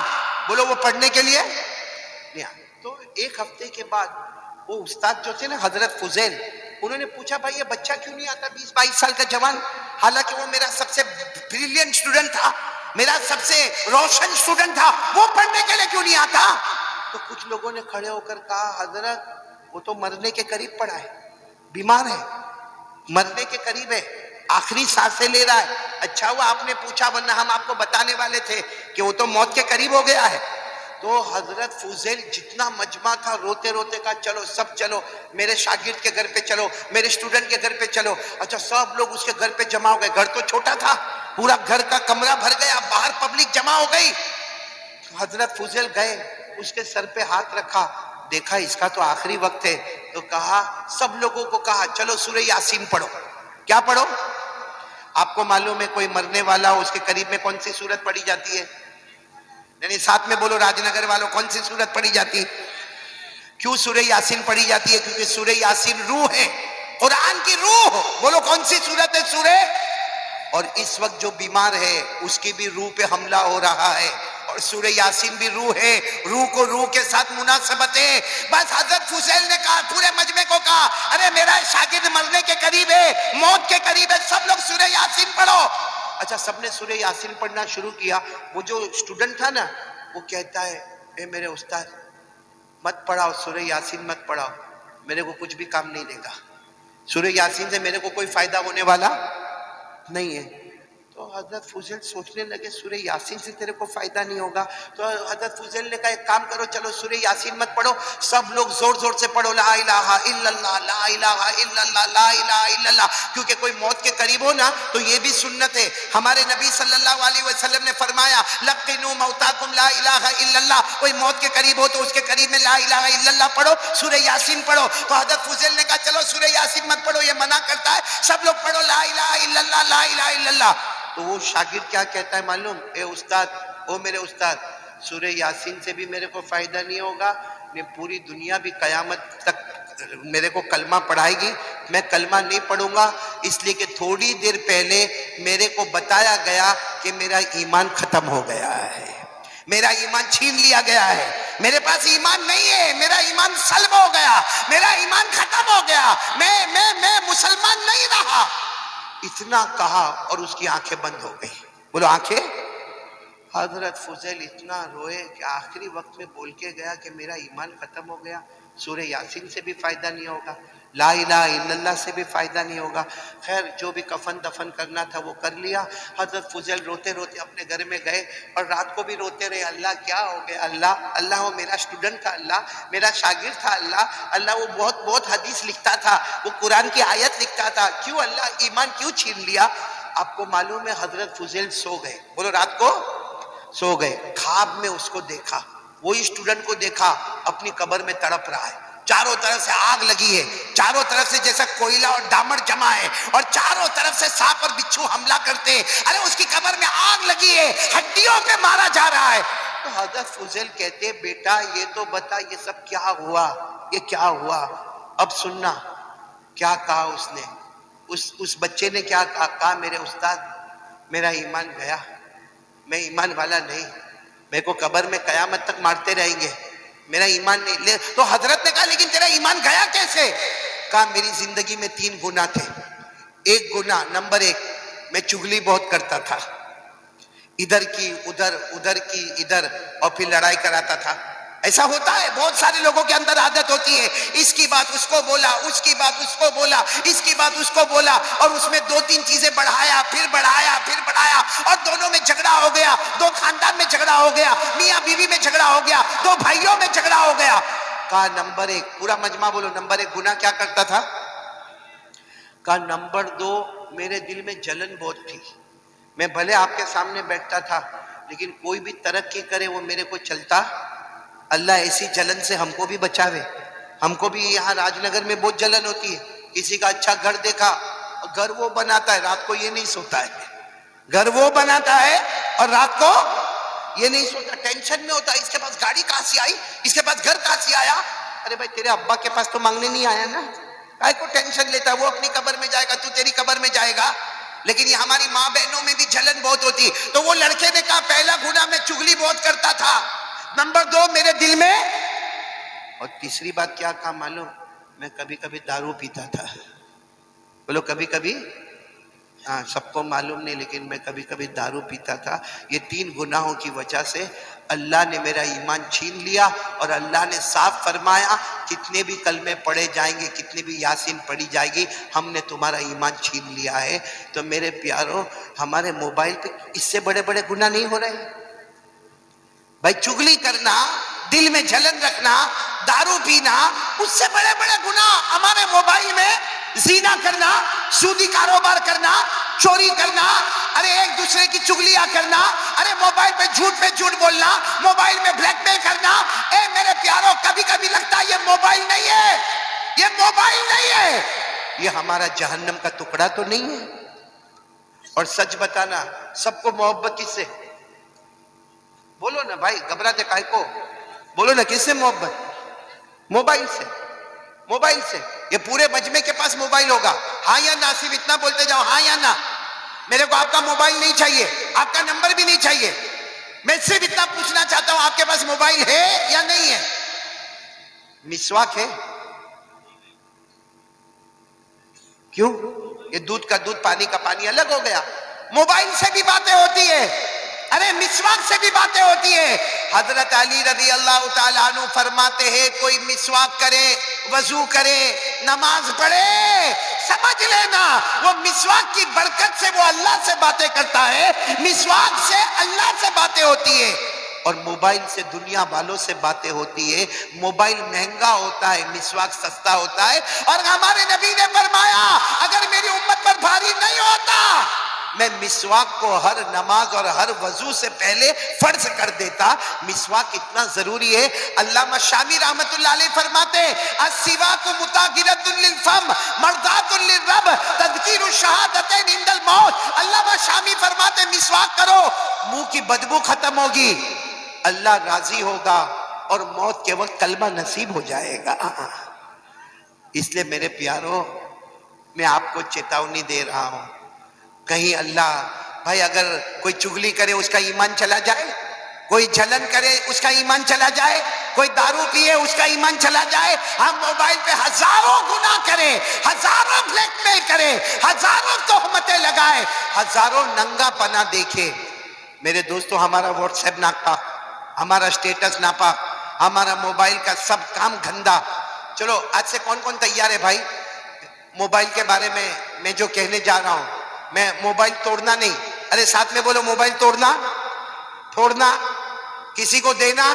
بولو وہ پڑھنے کے لیے نہیں آیا۔ تو 1 ہفتے کے بعد وہ استاد جو تھے نا حضرت فضیل، انہوں نے پوچھا بھائی یہ بچہ کیوں نہیں آتا، 20-22 سال کا جوان، حالانکہ وہ میرا سب سے بریلینٹ اسٹوڈنٹ تھا، میرا سب سے روشن اسٹوڈنٹ تھا، وہ پڑھنے کے لیے کیوں نہیں آتا؟ تو کچھ لوگوں نے کھڑے ہو کر کہا حضرت وہ تو مرنے کے قریب پڑا ہے، بیمار ہے، مرنے کے قریب ہے، آخری سانسیں لے رہا ہے۔ اچھا ہوا آپ نے پوچھا، ورنہ ہم آپ کو بتانے والے تھے کہ وہ تو موت کے قریب ہو گیا ہے۔ تو حضرت فضیل جتنا مجمع تھا روتے روتے کہا چلو سب چلو، میرے شاگرد کے گھر پہ چلو، میرے اسٹوڈنٹ کے گھر پہ چلو۔ اچھا سب لوگ اس کے گھر پہ جمع ہو گئے، گھر تو چھوٹا تھا، پورا گھر کا کمرہ بھر گیا، باہر پبلک جمع ہو گئی۔ حضرت فضیل گئے، اس کے سر پہ ہاتھ رکھا، دیکھا اس کا تو آخری وقت ہے، تو کہا سب لوگوں کو کہا چلو سورہ یاسین پڑھو. کیا پڑھو؟ آپ کو معلوم ہے کوئی مرنے والا ہو اس کے قریب میں کون سی سورت پڑھی جاتی ہے؟ یعنی ساتھ میں بولو راج نگر والوں، کون سی سورت پڑھی جاتی ہے؟ کیوں سورہ یاسین پڑھی جاتی ہے؟ کیونکہ سورہ یاسین روح ہے، قرآن کی روح. بولو کون سی سورت ہے؟ سورہ. اور اس وقت جو بیمار ہے اس کی بھی روح پہ حملہ ہو رہا ہے، اور سورہ یاسین بھی روح ہے، روح کو روح کے ساتھ مناسبت ہے. بس حضرت فضیل نے کہا، پورے مجمع کو کہا، ارے میرا شاگرد مرنے کے قریب ہے، موت کے قریب ہے، سب لوگ سورہ یاسین پڑھو. اچھا سب نے سورہ یاسین پڑھنا شروع کیا. وہ جو اسٹوڈنٹ تھا نا وہ کہتا ہے، اے میرے استاد مت پڑھاؤ سورہ یاسین، مت پڑھاؤ، میرے کو کچھ بھی کام نہیں دے گا، سورہ یاسین سے میرے کو کوئی فائدہ ہونے والا نہیں ہے. تو حضرت فضیل سوچنے لگے سورہ یاسین سے تیرے کو فائدہ نہیں ہوگا. تو حضرت فضیل نے کہا ایک کام کرو، چلو سورہ یاسین مت پڑھو، سب لوگ زور زور سے پڑھو لا الہ الا اللہ لا الہ الا اللہ لا الہ الا اللہ. کیونکہ کوئی موت کے قریب ہو نا تو یہ بھی سنت ہے. ہمارے نبی صلی اللہ علیہ وسلم نے فرمایا لقنوا موتاکم لا الہ الا اللہ. کوئی موت کے قریب ہو تو اس کے قریب میں لا الہ الا اللہ پڑھو، سورہ یاسین پڑھو. تو حضرت فضیل نے کہا چلو سورہ یاسین مت پڑھو، یہ منع کرتا ہے، سب لوگ پڑھو لا الہ الا اللہ لا الہ الا اللہ. تو وہ شاگرد کیا کہتا ہے معلوم؟ اے استاد، او میرے استاد، سورہ یاسین سے بھی میرے کو فائدہ نہیں ہوگا، میں پوری دنیا بھی قیامت تک میرے کو کلمہ پڑھائے گی، میں کلمہ نہیں پڑھوں گا، اس لیے کہ تھوڑی دیر پہلے میرے کو بتایا گیا کہ میرا ایمان ختم ہو گیا ہے، میرا ایمان چھین لیا گیا ہے، میرے پاس ایمان نہیں ہے، میرا ایمان سلب ہو گیا، میرا ایمان ختم ہو گیا، میں مسلمان نہیں رہا. اتنا کہا اور اس کی آنکھیں بند ہو گئی. بولو آنکھیں. حضرت فضیل اتنا روئے کہ آخری وقت میں بول کے گیا کہ میرا ایمان ختم ہو گیا، سورہ یاسین سے بھی فائدہ نہیں ہوگا، لا الہ الا اللہ سے بھی فائدہ نہیں ہوگا. خیر جو بھی کفن دفن کرنا تھا وہ کر لیا. حضرت فضیل روتے روتے اپنے گھر میں گئے اور رات کو بھی روتے رہے، اللہ کیا ہو گیا، اللہ وہ میرا اسٹوڈنٹ تھا، اللہ میرا شاگرد تھا، اللہ وہ بہت حدیث لکھتا تھا، وہ قرآن کی آیت لکھتا تھا، کیوں اللہ ایمان کیوں چھین لیا. آپ کو معلوم ہے حضرت فضیل سو گئے. بولو رات کو سو گئے. خواب میں اس کو دیکھا، وہی اسٹوڈنٹ کو دیکھا اپنی قبر میں تڑپ رہا ہے، چاروں طرف سے آگ لگی ہے، چاروں طرف سے جیسا کوئلہ اور ڈامر جمع ہے، اور چاروں طرف سے سانپ اور بچھو حملہ کرتے ہیں. ارے اس کی قبر میں آگ لگی ہے، ہڈیوں پہ مارا جا رہا ہے. تو حضرت فضیل کہتے بیٹا یہ تو بتا یہ سب کیا ہوا، یہ کیا ہوا. اب سننا کیا کہا اس نے. اس بچے نے کیا کہا، میرے استاد میرا ایمان گیا، میں ایمان والا نہیں، میرے کو قبر میں قیامت تک مارتے رہیں گے، میرا ایمان نہیں. تو حضرت نے کہا لیکن تیرا ایمان گیا کیسے؟ کہا میری زندگی میں 3 گناہ تھے. ایک گناہ نمبر 1 میں چغلی بہت کرتا تھا، ادھر کی ادھر ادھر کی ادھر، اور پھر لڑائی کراتا تھا. ایسا ہوتا ہے بہت سارے لوگوں کے اندر عادت ہوتی ہے، اس کی بات اس کو بولا، اس کی بات اس کو بولا، اس کی بات اس کو بولا، اور اس میں 2-3 چیزیں بڑھایا پھر بڑھایا پھر بڑھایا، اور دونوں میں جھگڑا ہو گیا، 2 خاندان میں جھگڑا ہو گیا، میاں بیوی میں جھگڑا ہو گیا، 2 بھائیوں میں جھگڑا ہو گیا. کہا نمبر 1 پورا مجمع بولو نمبر 1 گناہ کیا کرتا تھا. کہا نمبر 2 میرے دل میں جلن بہت تھی، میں بھلے آپ کے سامنے بیٹھتا تھا لیکن کوئی بھی ترقی کرے وہ میرے کو چلتا. اللہ ایسی جلن سے ہم کو بھی بچاوے. ہم کو بھی یہاں راج نگر میں بہت جلن ہوتی ہے، کسی کا اچھا گھر دیکھا، گھر وہ بناتا ہے رات کو یہ نہیں سوتا ہے، گھر وہ بناتا ہے اور رات کو یہ نہیں سوتا، ٹینشن میں ہوتا ہے، اس کے پاس گاڑی کہاں سے آئی، اس کے پاس گھر کہاں سے آیا. ارے بھائی تیرے ابا کے پاس تو مانگنے نہیں آیا نا، کائے کو ٹینشن لیتا ہے، وہ اپنی قبر میں جائے گا، تو تیری قبر میں جائے گا. لیکن یہ ہماری ماں بہنوں میں بھی جلن بہت ہوتی. تو وہ لڑکے نے کہا پہلا گناہ میں چغلی بہت کرتا تھا، نمبر 2 میرے دل میں، اور تیسری بات کیا کہا معلوم، میں کبھی کبھی دارو پیتا تھا. بولو کبھی کبھی. ہاں سب کو معلوم نہیں لیکن میں کبھی کبھی دارو پیتا تھا. یہ 3 گناہوں کی وجہ سے اللہ نے میرا ایمان چھین لیا، اور اللہ نے صاف فرمایا کتنے بھی کلمے پڑھے جائیں گے، کتنی بھی یاسین پڑھی جائے گی، ہم نے تمہارا ایمان چھین لیا ہے. تو میرے پیاروں ہمارے موبائل پہ اس سے بڑے بڑے گناہ نہیں ہو رہے بھائی. چغلی کرنا، دل میں جلن رکھنا، دارو پینا، اس سے بڑے بڑے گناہ ہمارے موبائل میں زینا کرنا, سودی کاروبار کرنا, چوری کرنا, ارے ایک دوسرے کی چگلیاں کرنا, ارے موبائل پہ جھوٹ بولنا, موبائل میں بلیک میل کرنا. اے میرے پیاروں, کبھی کبھی لگتا ہے یہ موبائل نہیں ہے, یہ موبائل نہیں ہے, یہ ہمارا جہنم کا ٹکڑا تو نہیں ہے. اور سچ بتانا, سب کو محبت کس سے؟ بولو نا بھائی, گھبراتے کائے کو؟ بولو نا, کس سے محبت؟ موبائل سے, موبائل سے. یہ پورے مجمع کے پاس موبائل ہوگا, ہاں یا نہ؟ صرف اتنا بولتے جاؤ, ہاں یا نہ. میرے کو آپ کا موبائل نہیں چاہیے, آپ کا نمبر بھی نہیں چاہیے. میں صرف اتنا پوچھنا چاہتا ہوں, آپ کے پاس موبائل ہے یا نہیں ہے؟ مسواک ہے؟ کیوں؟ یہ دودھ کا دودھ, پانی کا پانی الگ ہو گیا. موبائل سے بھی باتیں ہوتی ہے, ارے مسواک سے بھی باتیں ہوتی ہے. حضرت علی رضی اللہ تعالیٰ عنہ فرماتے ہیں, کوئی مسواک کرے, وضو کرے, نماز پڑھے, سمجھ لینا وہ مسواک کی برکت سے وہ اللہ سے باتیں کرتا ہے, مسواک سے اللہ سے باتیں ہوتی ہے. اور موبائل سے دنیا والوں سے باتیں ہوتی ہے. موبائل مہنگا ہوتا ہے, مسواک سستا ہوتا ہے. اور ہمارے نبی نے فرمایا, اگر میری امت پر بھاری نہیں ہوتا, میں مسواک کو ہر نماز اور ہر وضو سے پہلے فرض کر دیتا. مسواک اتنا ضروری ہے. علامہ شامی رحمت اللہ علیہ فرماتے, السواک مطہرۃ للفم مرضات للرب تذکیر الشہادتین عند الموت. علامہ شامی فرماتے, مسواک کرو, منہ کی بدبو ختم ہوگی, اللہ راضی ہوگا, اور موت کے وقت کلمہ نصیب ہو جائے گا. اس لیے میرے پیاروں, میں آپ کو چیتاونی دے رہا ہوں, کہیں اللہ بھائی اگر کوئی چگلی کرے اس کا ایمان چلا جائے, کوئی جھلن کرے اس کا ایمان چلا جائے, کوئی دارو پیے اس کا ایمان چلا جائے, ہم موبائل پہ ہزاروں گناہ کرے, ہزاروں بلیک میل کرے, ہزاروں تہمتیں لگائے, ہزاروں ننگا پنا دیکھے. میرے دوستو, ہمارا واٹس ایپ ناپاک, ہمارا اسٹیٹس ناپاک, ہمارا موبائل کا سب کام گندا. چلو آج سے کون کون تیار ہے بھائی موبائل کے بارے میں جو کہنے جا رہا ہوں, میں موبائل توڑنا نہیں, ارے ساتھ میں بولو, موبائل توڑنا, پھوڑنا, کسی کو دینا.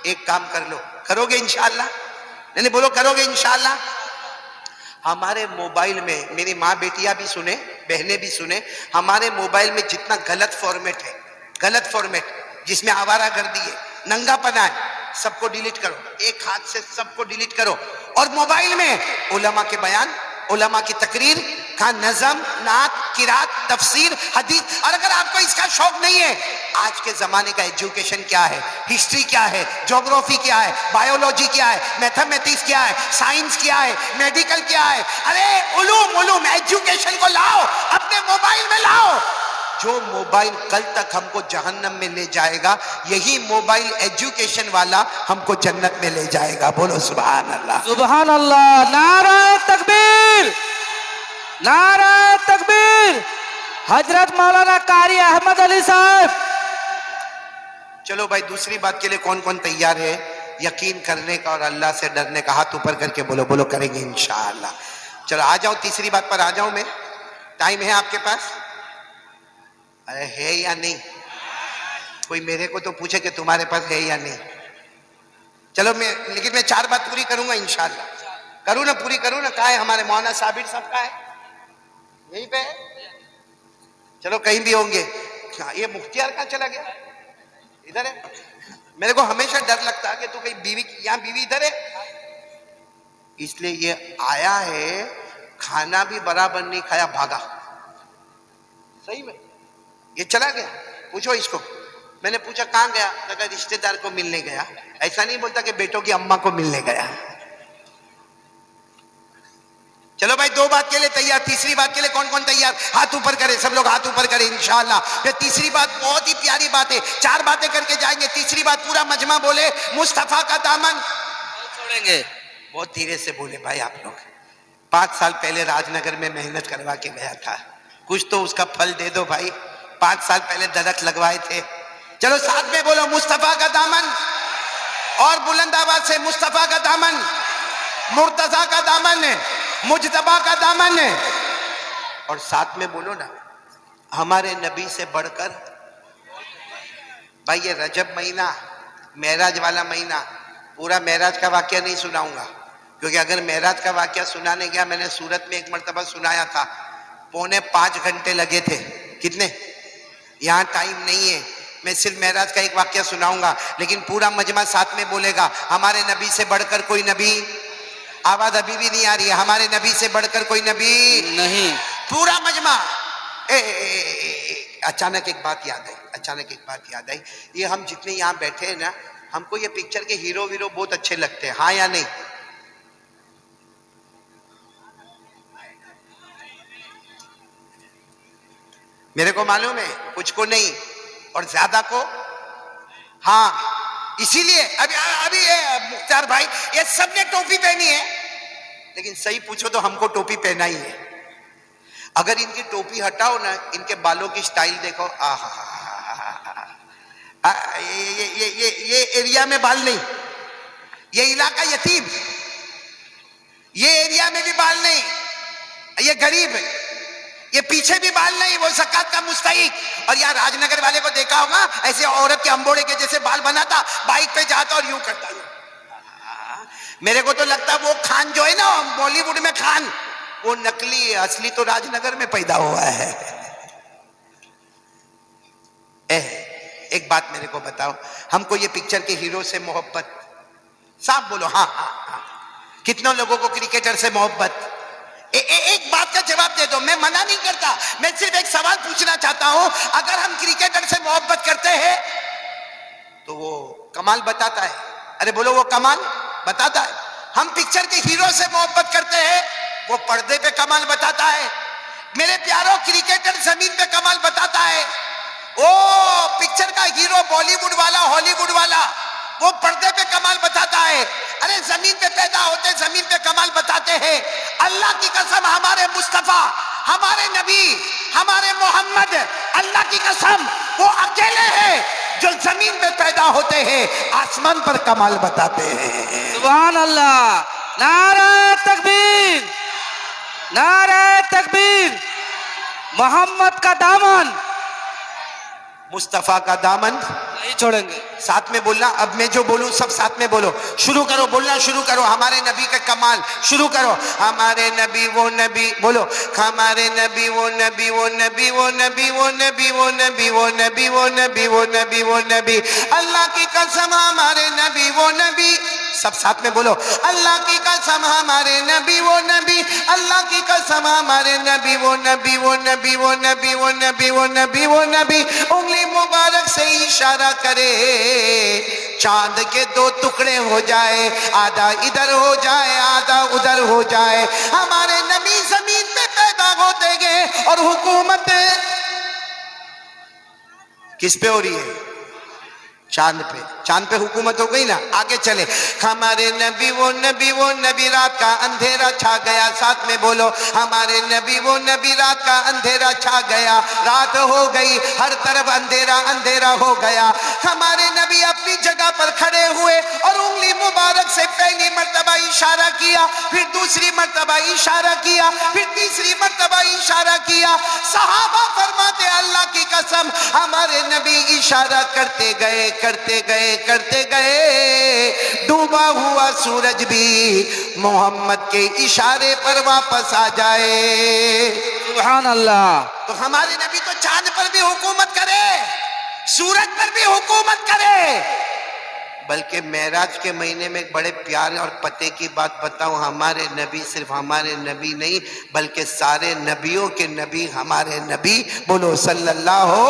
ایک کام کر لو, کرو گے انشاءاللہ؟ نہیں بولو, کرو گے انشاءاللہ؟ ہمارے موبائل میں, میری ماں بیٹیاں بھی سنیں, بہنیں بھی سنیں, ہمارے موبائل میں جتنا غلط فارمیٹ ہے, غلط فارمیٹ جس میں آوارہ گردی ہے, ننگا پنا ہے, سب کو ڈیلیٹ کرو, ایک ہاتھ سے سب کو ڈیلیٹ کرو. اور موبائل میں علماء کے بیان, علماء کی تقریر کا نظم, نعت, قرات, تفسیر, حدیث. اور اگر آپ کو اس کا شوق نہیں ہے, آج کے زمانے کا ایجوکیشن کیا ہے, ہسٹری کیا ہے, جغرافی کیا ہے, بایولوجی کیا ہے, میتھمیٹکس کیا ہے, سائنس کیا ہے, میڈیکل کیا ہے, ارے علوم ایجوکیشن کو لاؤ, اپنے موبائل میں لاؤ. جو موبائل کل تک ہم کو جہنم میں لے جائے گا, یہی موبائل ایجوکیشن والا ہم کو جنت میں لے جائے گا. بولو سبحان اللہ, سبحان اللہ. نعرہ تکبیر, نعرہ تکبیر. حضرت مولانا قاری احمد علی صاحب. چلو بھائی, دوسری بات کے لیے کون کون تیار ہے یقین کرنے کا اور اللہ سے ڈرنے کا؟ ہاتھ اوپر کر کے بولو, بولو کریں گے انشاءاللہ. چلو آ جاؤ, تیسری بات پر آ جاؤں میں. ٹائم ہے آپ کے پاس؟ ارے ہے یا نہیں؟ کوئی میرے کو تو پوچھے کہ تمہارے پاس ہے یا نہیں. چلو لیکن میں 4 بات پوری کروں گا انشاءاللہ. کروں نا, پوری کروں نا. کہاں ہے ہمارے مولانا صابر صاحب؟ کا ہے یہیں پہ؟ چلو کہیں بھی ہوں گے. یہ مختیار کہاں چلا گیا؟ ادھر ہے. میرے کو ہمیشہ ڈر لگتا ہے کہ تو کہیں بیوی, یہاں بیوی ادھر ہے, اس لیے یہ آیا ہے, کھانا بھی برابر نہیں کھایا, بھاگا. صحیح میں یہ چلا گیا. پوچھو اس کو. میں نے پوچھا کہاں گیا, کہا رشتہ دار کو ملنے گیا. ایسا نہیں بولتا کہ بیٹوں کی اماں کو ملنے گیا. چلو بھائی, 2 بات کے لیے تیار. تیسری بات کے لیے کون کون تیار؟ ہاتھ اوپر کرے, سب لوگ ہاتھ اوپر کرے انشاءاللہ. پھر تیسری بات بہت ہی پیاری بات ہے, 4 باتیں کر کے جائیں گے. تیسری بات پورا مجمع بولے, مصطفیٰ کا دامن چھوڑیں گے. بہت دھیرے سے بولے بھائی آپ لوگ. 5 سال پہلے راج نگر میں محنت کروا کے گیا تھا, کچھ تو اس کا پھل دے دو بھائی. 5 سال پہلے درخت لگوائے تھے. چلو ساتھ میں بولو, مصطفیٰ کا دامن, اور بلند آواز سے, مصطفیٰ کا دامن, مرتضیٰ کا دامن, مجتبیٰ کا دامن. اور ساتھ میں بولو نا, ہمارے نبی سے بڑھ کر. بھائی یہ رجب مہینہ, معراج والا مہینہ, پورا معراج کا واقعہ نہیں سناؤں گا, کیونکہ اگر معراج کا واقعہ سنانے گیا، میں نے سورت میں ایک مرتبہ سنایا تھا، 4.25 گھنٹے لگے تھے. کتنے؟ یہاں ٹائم نہیں ہے، میں صرف معراج کا ایک واقعہ سناؤں گا، لیکن پورا مجمع ساتھ میں بولے گا ہمارے نبی سے بڑھ کر کوئی نبی. آواز ابھی بھی نہیں آ رہی ہے، ہمارے نبی سے بڑھ کر کوئی نبی نہیں. پورا مجمع. اچانک ایک بات یاد آئی، یہ ہم جتنے یہاں بیٹھے ہیں نا، ہم کو یہ پکچر کے ہیرو ویرو بہت اچھے لگتے ہیں، ہاں یا نہیں؟ میرے کو معلوم ہے کچھ کو نہیں اور زیادہ کو ہاں. اسی لیے ابھی مختار بھائی یہ سب نے ٹوپی پہنی ہے، لیکن صحیح پوچھو تو ہم کو ٹوپی پہنا ہی ہے. اگر ان کی ٹوپی ہٹاؤ نا، ان کے بالوں کی سٹائل دیکھو، یہ ایریا میں بال نہیں، یہ علاقہ یتیم، یہ ایریا میں بھی بال نہیں، یہ غریب، یہ پیچھے بھی بال نہیں، وہ زکات کا مستحق. اور یہاں راج نگر والے کو دیکھا ہوگا ایسے عورت کے امبوڑے کے جیسے بال بناتا، بائک پہ جاتا اور یوں کرتا. میرے کو تو لگتا وہ خان جو ہے نا بالی ووڈ میں خان، وہ نکلی، اصلی تو راج نگر میں پیدا ہوا ہے. ایک بات میرے کو بتاؤ، ہم کو یہ پکچر کے ہیرو سے محبت، صاحب بولو ہاں ہاں ہاں. کتنے لوگوں کو کرکٹر سے محبت؟ ایک بات کا جواب دے دو، میں منع نہیں کرتا، میں صرف ایک سوال پوچھنا چاہتا ہوں. اگر ہم کرکٹر سے محبت کرتے ہیں تو وہ کمال بتاتا ہے. ارے بولو وہ کمال بتاتا ہے. ہم پکچر کے ہیرو سے محبت کرتے ہیں، وہ پردے پہ کمال بتاتا ہے. میرے پیاروں، کرکٹر زمین پہ کمال بتاتا ہے. او پکچر کا ہیرو بالی ووڈ والا، ہالی ووڈ والا، وہ پردے پہ کمال بتاتا ہے. ارے زمین پہ پیدا ہوتے زمین پہ کمال بتاتے ہیں. اللہ کی قسم ہمارے مصطفیٰ، ہمارے نبی، ہمارے محمد، اللہ کی قسم وہ اکیلے ہیں جو زمین پہ پیدا ہوتے ہیں آسمان پر کمال بتاتے ہیں. سبحان اللہ. نعرہ تکبیر، نعرہ تکبیر. محمد کا دامن مصطفیٰ کا دامن نہیں چھوڑیں گے. ساتھ میں بولنا. اب میں جو بولوں سب ساتھ میں بولو. شروع کرو، بولنا شروع کرو. ہمارے نبی کا کمال شروع کرو. ہمارے نبی وہ نبی، بولو ہمارے نبی وہ نبی، وہ نبی وہ نبی، وہ نبی وہ نبی، وہ نبی وہ نبی، وہ نبی وہ نبی. اللہ کی قسم ہمارے نبی وہ نبی. سب ساتھ میں بولو اللہ کی قسم ہمارے نبی وہ نبی، اللہ کی قسم ہمارے نبی وہ نبی، وہ نبی وہ نبی، وہ نبی وہ نبی، وہ نبی. انگلی مبارک سے اشارہ کرے، چاند کے 2 ٹکڑے ہو جائے، آدھا ادھر ہو جائے آدھا ادھر ہو جائے. ہمارے نبی زمین پہ پیدا ہوتے گئے اور حکومت کس پہ ہو رہی ہے؟ چاند پہ. چاند پہ حکومت ہو گئی نا. آگے چلے. ہمارے نبی وہ نبی، وہ نبی رات کا اندھیرا چھا گیا. ساتھ میں بولو ہمارے نبی وہ نبی رات کا اندھیرا چھا گیا. رات ہو گئی، ہر طرف اندھیرا اندھیرا ہو گیا. ہمارے نبی اپنی جگہ پر کھڑے ہوئے اور انگلی مبارک سے پہلی مرتبہ اشارہ کیا، پھر دوسری مرتبہ اشارہ کیا، پھر تیسری مرتبہ اشارہ کیا. صحابہ فرماتے اللہ کی قسم ہمارے نبی اشارہ کرتے گئے کرتے گئے کرتے گئے، ڈوبا ہوا سورج بھی محمد کے اشارے پر واپس آ جائے. سبحان اللہ. تو ہمارے نبی تو چاند پر بھی حکومت کرے، سورج پر بھی حکومت کرے. بلکہ معراج کے مہینے میں ایک بڑے پیارے اور پتے کی بات بتاؤں، ہمارے نبی صرف ہمارے نبی نہیں بلکہ سارے نبیوں کے نبی ہمارے نبی. بولو صلی اللہ ہو.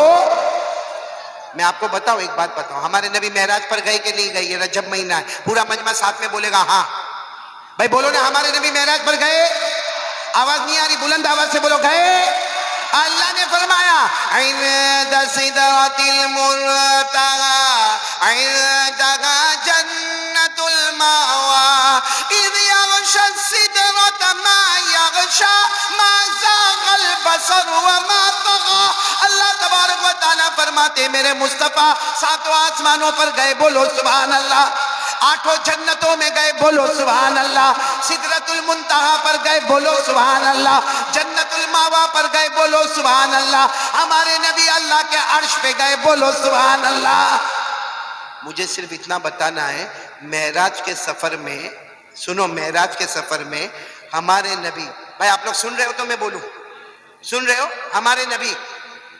میں آپ کو بتاؤں ایک بات بتاؤں، ہمارے نبی معراج پر گئے کہ نہیں گئے؟ یہ رجب مہینہ ہے، پورا مجمع ساتھ میں بولے گا ہاں. بھائی بولو نا ہمارے نبی معراج پر گئے. آواز نہیں آ رہی، بلند آواز سے بولو گئے. اللہ نے فرمایا عند سدرۃ المنتہی عندہا جنت المأوی اذ یغشی السدرۃ ما یغشی ما زاغ البصر وما طغی. اللہ تبارک و تعالیٰ فرماتے میرے مصطفیٰ 7 آسمانوں پر گئے، بولو سبحان اللہ. 8 جنتوں میں گئے، بولو سبحان اللہ. سدرۃ المنتہا پر گئے، بولو سبحان اللہ. جنت الماوا پر گئے، بولو سبحان اللہ. ہمارے نبی اللہ کے عرش پہ گئے، بولو سبحان اللہ. مجھے صرف اتنا بتانا ہے، معراج کے سفر میں سنو معراج کے سفر میں ہمارے نبی، بھائی آپ لوگ سن رہے ہو تو میں بولوں، سن رہے ہو؟ ہمارے نبی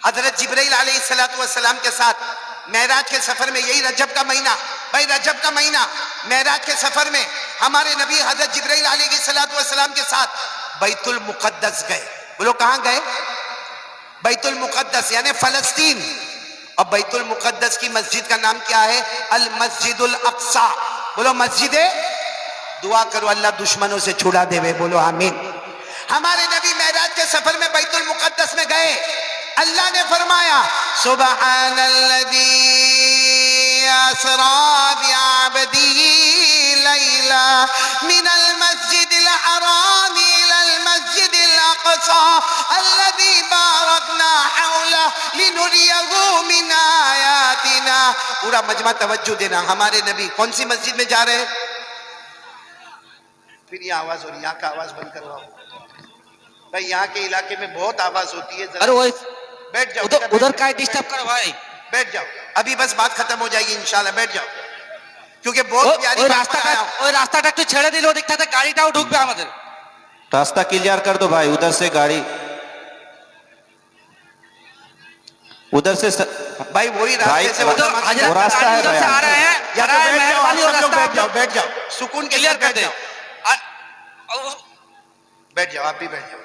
حضرت جبرائیل علیہ السلام کے ساتھ معراج کے سفر میں، یہی رجب کا مہینہ، بھائی رجب کا مہینہ، معراج کے سفر میں ہمارے نبی حضرت جبرائیل علیہ السلام کے ساتھ بیت المقدس گئے. بولو کہاں گئے؟ بیت المقدس یعنی فلسطین. اور بیت المقدس کی مسجد کا نام کیا ہے؟ المسجد الاقصی. بولو مسجد، دعا کرو اللہ دشمنوں سے چھڑا دے وے، بولو آمین. ہمارے نبی معراج کے سفر میں بیت المقدس میں گئے. اللہ نے فرمایا سبحان الذی اسری بعبدہ لیلا من المسجد الحرام الى المسجد الاقصى الذي باركنا حوله لنريه من آیاتنا. پورا مجمع توجہ دینا. ہمارے نبی کون سی مسجد میں جا رہے ہیں؟ پھر یہ آواز ہو رہی ہے، یہاں کا آواز بند کرواؤ بھائی، یہاں کے علاقے میں بہت آواز ہوتی ہے. ارے وہ بیٹھ جاؤ ادھر کا ڈسٹرب کرو بھائی. بیٹھ جاؤ، ابھی بس بات ختم ہو جائے گی انشاءاللہ. بیٹھ جاؤ کیونکہ بہت پیاری ওই بات پر آیا ہوں. রাস্তাটা একটু ছেড়ে দিলে ওদিক থেকে গাড়িটাও ঢুকবে আমাদের. راستہ کلیئر کر دو بھائی، ادھر سے گاڑی، ادھر سے بھائی وہی بھائی راستے سے ادھر ادھر حضرت وہ راستہ ہے ادھر سے بھائی. آ رہے ہیں. یا تو بیٹھ جاؤ، آپ مہربانی سب لوگ راستہ بیٹھ جاؤ، بیٹھ جاؤ سکون کے کلیئر ساتھ کر بیٹھ دیں. جاؤ. بیٹھ جاؤ، آپ بھی بیٹھ جاؤ.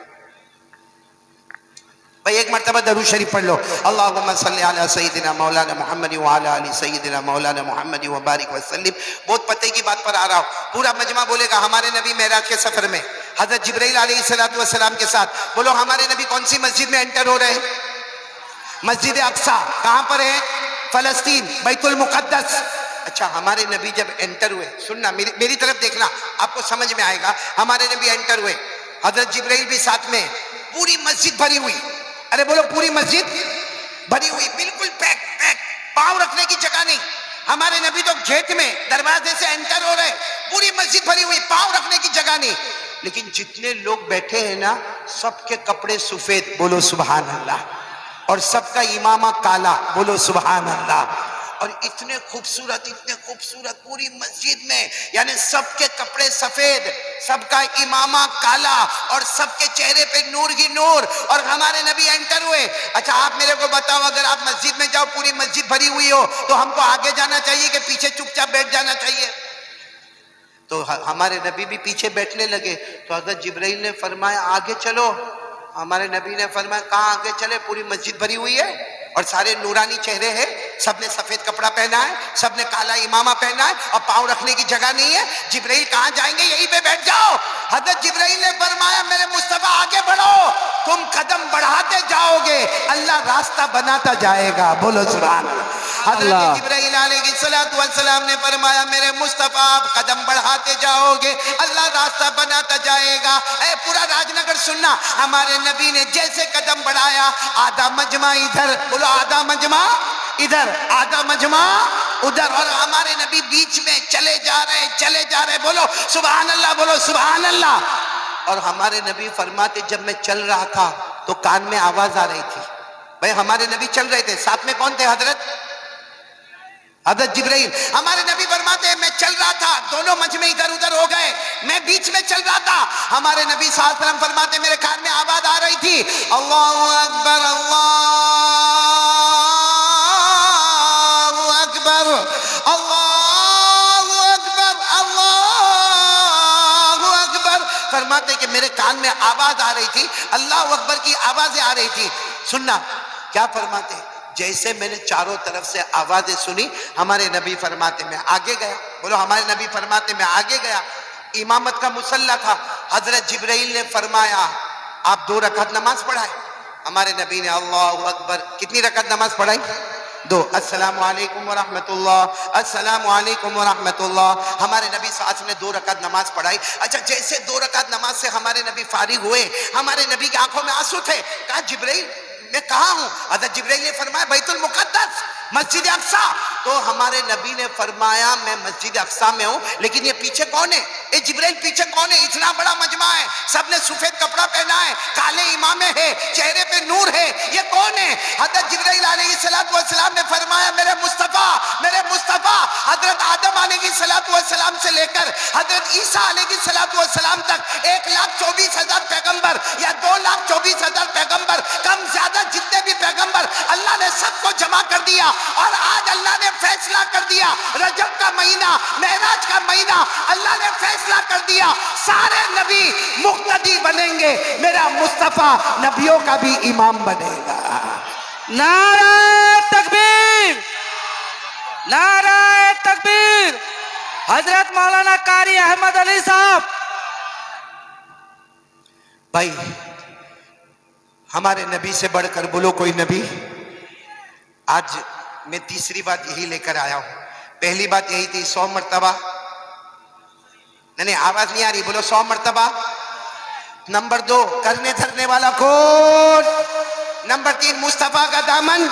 بھائی ایک مرتبہ درود شریف پڑھ لو. اللہم صلی علی سیدنا مولانا محمد وعلی آل سیدنا مولانا محمد وبارک وسلم. بہت پتے کی بات پر آ رہا ہوں. پورا مجمع بولے گا ہمارے نبی معراج کے سفر میں حضرت جبرائیل علیہ السلام کے ساتھ. بولو ہمارے نبی کون سی مسجد میں انٹر ہو رہے ہیں؟ مسجد اقصی. کہاں پر ہے؟ فلسطین، بیت المقدس. اچھا ہمارے نبی جب انٹر ہوئے، سننا میری طرف دیکھنا، آپ کو سمجھ میں آئے گا. ہمارے نبی انٹر ہوئے، حضرت جبرائیل بھی ساتھ میں، پوری مسجد بھری ہوئی. ارے بولو پوری مسجد بھری ہوئی، بالکل پیک پیک، پاؤں رکھنے کی جگہ نہیں. ہمارے نبی تو گیٹ میں دروازے سے انٹر ہو رہے، پوری مسجد بھری ہوئی، پاؤں رکھنے کی جگہ نہیں. لیکن جتنے لوگ بیٹھے ہیں نا، سب کے کپڑے سفید، بولو سبحان اللہ. اور سب کا امامہ کالا، بولو سبحان اللہ. اور اتنے خوبصورت پوری مسجد میں، یعنی سب کے کپڑے سفید، سب کا امامہ کالا، اور سب کے چہرے پہ نور ہی نور. اور ہمارے نبی انٹر ہوئے. اچھا آپ میرے کو بتاؤ، اگر آپ مسجد میں جاؤ پوری مسجد بھری ہوئی ہو تو ہم کو آگے جانا چاہیے کہ پیچھے چپ چاپ بیٹھ جانا چاہیے؟ تو ہمارے نبی بھی پیچھے بیٹھنے لگے. تو حضرت جبرائیل نے فرمایا آگے چلو. ہمارے نبی نے فرمایا کہاں آگے چلے؟ پوری مسجد بھری ہوئی ہے اور سارے نورانی چہرے ہیں، سب نے سفید کپڑا پہنا ہے، سب نے کالا امامہ پہنا ہے، اور پاؤں رکھنے کی جگہ نہیں ہے. جبرائیل کہاں جائیں گے؟ یہیں پہ بیٹھ جاؤ. حضرت جبرائیل نے فرمایا میرے مصطفیٰ آگے بڑھو، تم قدم بڑھاتے جاؤ گے، اللہ راستہ بناتا جائے گا. بولو سبحان اللہ. حضرت جبرائیل علیہ السلام نے فرمایا میرے مصطفیٰ آپ قدم بڑھاتے جاؤ گے، اللہ راستہ بناتا جائے گا. اے پورا راج نگر سننا، ہمارے نبی نے جیسے قدم بڑھایا، آدھا مجمع ادھر، بولو آدھا مجمع ادھر، آدھا مجمع ادھر، اور ہمارے نبی بیچ میں چلے جا رہے. بولو سبحان اللہ، بولو سبحان اللہ. اور ہمارے نبی فرماتے جب میں چل رہا تھا تو کان میں آواز آ رہی تھی. بھئی ہمارے نبی چل رہے تھے، ساتھ میں کون تھے؟ حضرت جبرائیل. ہمارے نبی فرماتے ہیں میں چل رہا تھا، دونوں مجمع ادھر ادھر ہو گئے، میں بیچ میں چل رہا تھا. ہمارے نبی صلی اللہ علیہ وسلم فرماتے میرے کان میں آواز آ رہی تھی، اللہ اکبر اللہ اکبر اللہ اکبر اللہ اکبر. فرماتے کہ میرے کان میں آواز آ رہی تھی، اللہ اکبر کی آوازیں آ رہی تھی. سننا کیا فرماتے، جیسے میں نے چاروں طرف سے آوازیں سنی، ہمارے نبی فرماتے میں آگے گیا. بولو ہمارے نبی فرماتے میں آگے گیا. امامت کا مصلی تھا. حضرت جبرائیل نے فرمایا آپ 2 رکعت نماز پڑھائے. ہمارے نبی نے اللہ اکبر. کتنی رکعت نماز پڑھائی؟ 2. السلام علیکم ورحمت اللہ، السلام علیکم ورحمت اللہ. ہمارے نبی صلی اللہ علیہ وسلم نے 2 رکعت نماز پڑھائی. اچھا جیسے 2 رکعت نماز سے ہمارے نبی فارغ ہوئے، ہمارے نبی کی آنکھوں میں آنسو تھے. کہا جبرائیل میں کہاں ہوں؟ حضرت جبرائیل نے فرمایا بیت المقدس، مسجد اقصی. تو ہمارے نبی نے فرمایا میں مسجد اقصی میں ہوں، لیکن یہ پیچھے کون ہے؟ اے جبرائیل پیچھے کون ہے؟ اتنا بڑا مجمع ہے، سب نے سفید کپڑا پہنا ہے، کالے امامے ہے، چہرے پہ نور ہے، یہ کون ہے؟ حضرت جبرائیل علیہ السلام نے فرمایا میرے مصطفیٰ میرے مصطفیٰ حضرت آدم علیہ السلام سے لے کر حضرت عیسیٰ علیہ السلام تک 1,24,000 پیغمبر یا 2,24,000 پیغمبر کم زیادہ جتنے بھی پیغمبر اللہ نے سب کو جمع کر دیا، اور آج اللہ نے فیصلہ کر دیا رجب کا مہینہ، معراج کا مہینہ، اللہ نے فیصلہ کر دیا سارے نبی مقتدی بنیں گے، میرا مصطفیٰ نبیوں کا بھی امام بنے گا۔ نعرہ تکبیر، نعرہ تکبیر، حضرت مولانا قاری احمد علی صاحب۔ بھائی ہمارے نبی سے بڑھ کر بولو کوئی نبی؟ آج میں تیسری بات یہی لے کر آیا ہوں۔ پہلی بات یہی تھی 100 مرتبہ، نہیں آواز نہیں آ رہی، بولو 100 مرتبہ۔ نمبر 2 کرنے دھرنے والا کون؟ نمبر 3 مصطفیٰ کا دامن۔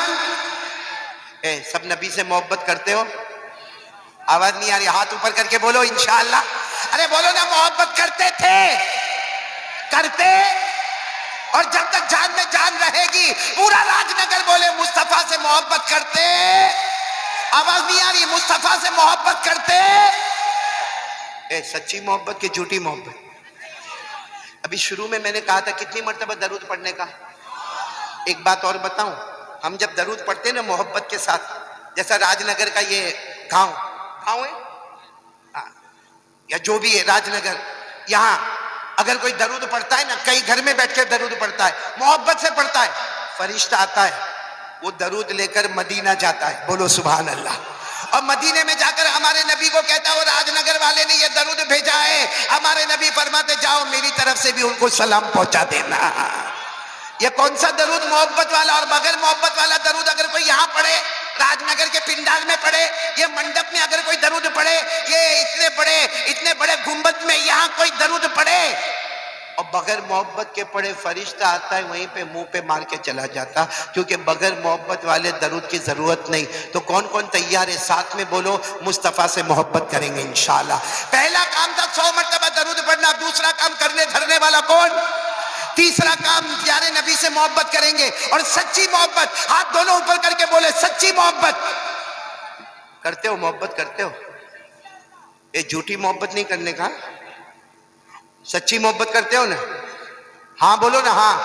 سب نبی سے محبت کرتے ہو؟ آواز نہیں آ رہی، ہاتھ اوپر کر کے بولو انشاءاللہ۔ ارے بولو نا، محبت کرتے تھے، کرتے، اور جب تک جان میں جان رہے گی پورا راج نگر بولے مصطفیٰ سے محبت کرتے۔ آواز نہیں آ رہی، مصطفیٰ سے محبت کرتے۔ سچی محبت کہ جھوٹی محبت؟ ابھی شروع میں نے کہا تھا کتنی مرتبہ درود پڑھنے کا۔ ایک بات اور بتاؤں، ہم جب درود پڑھتے ہیں نا محبت کے ساتھ، جیسا راج نگر کا یہ گاؤں ہے یا جو بھی ہے راج نگر، یہاں اگر کوئی درود پڑھتا ہے نا، کئی گھر میں بیٹھ کے درود پڑھتا ہے، محبت سے پڑھتا ہے، فرشتہ آتا ہے، وہ درود لے کر مدینہ جاتا ہے، بولو سبحان اللہ، اور مدینے میں جا کر ہمارے نبی کو کہتا ہے وہ راج نگر والے نے یہ درود بھیجا ہے، ہمارے نبی فرماتے جاؤ میری طرف سے بھی ان کو سلام پہنچا دینا۔ یہ کون سا درود؟ محبت والا۔ اور بغیر محبت والا درود اگر کوئی یہاں پڑھے، راج نگر کے پنڈال میں پڑھے، یہ منڈپ میں اگر کوئی درود پڑھے، یہ اتنے بڑے گنبد میں یہاں کوئی درود پڑھے اور بغیر محبت کے پڑھے، فرشتہ آتا ہے وہیں پہ منہ پہ مار کے چلا جاتا، کیونکہ بغیر محبت والے درود کی ضرورت نہیں۔ تو کون کون تیار ہے؟ ساتھ میں بولو مصطفیٰ سے محبت کریں گے انشاءاللہ۔ پہلا کام تھا 100 مرتبہ درود پڑھنا، دوسرا کام کرنے دھرنے والا کون؟ تیسرا کام پیارے نبی سے محبت کریں گے، اور سچی محبت، ہاتھ دونوں اوپر کر کے بولے سچی محبت کرتے ہو؟ محبت کرتے ہو؟ یہ جھوٹی محبت نہیں کرنے کا، سچی محبت کرتے ہو نا؟ ہاں بولو نا، ہاں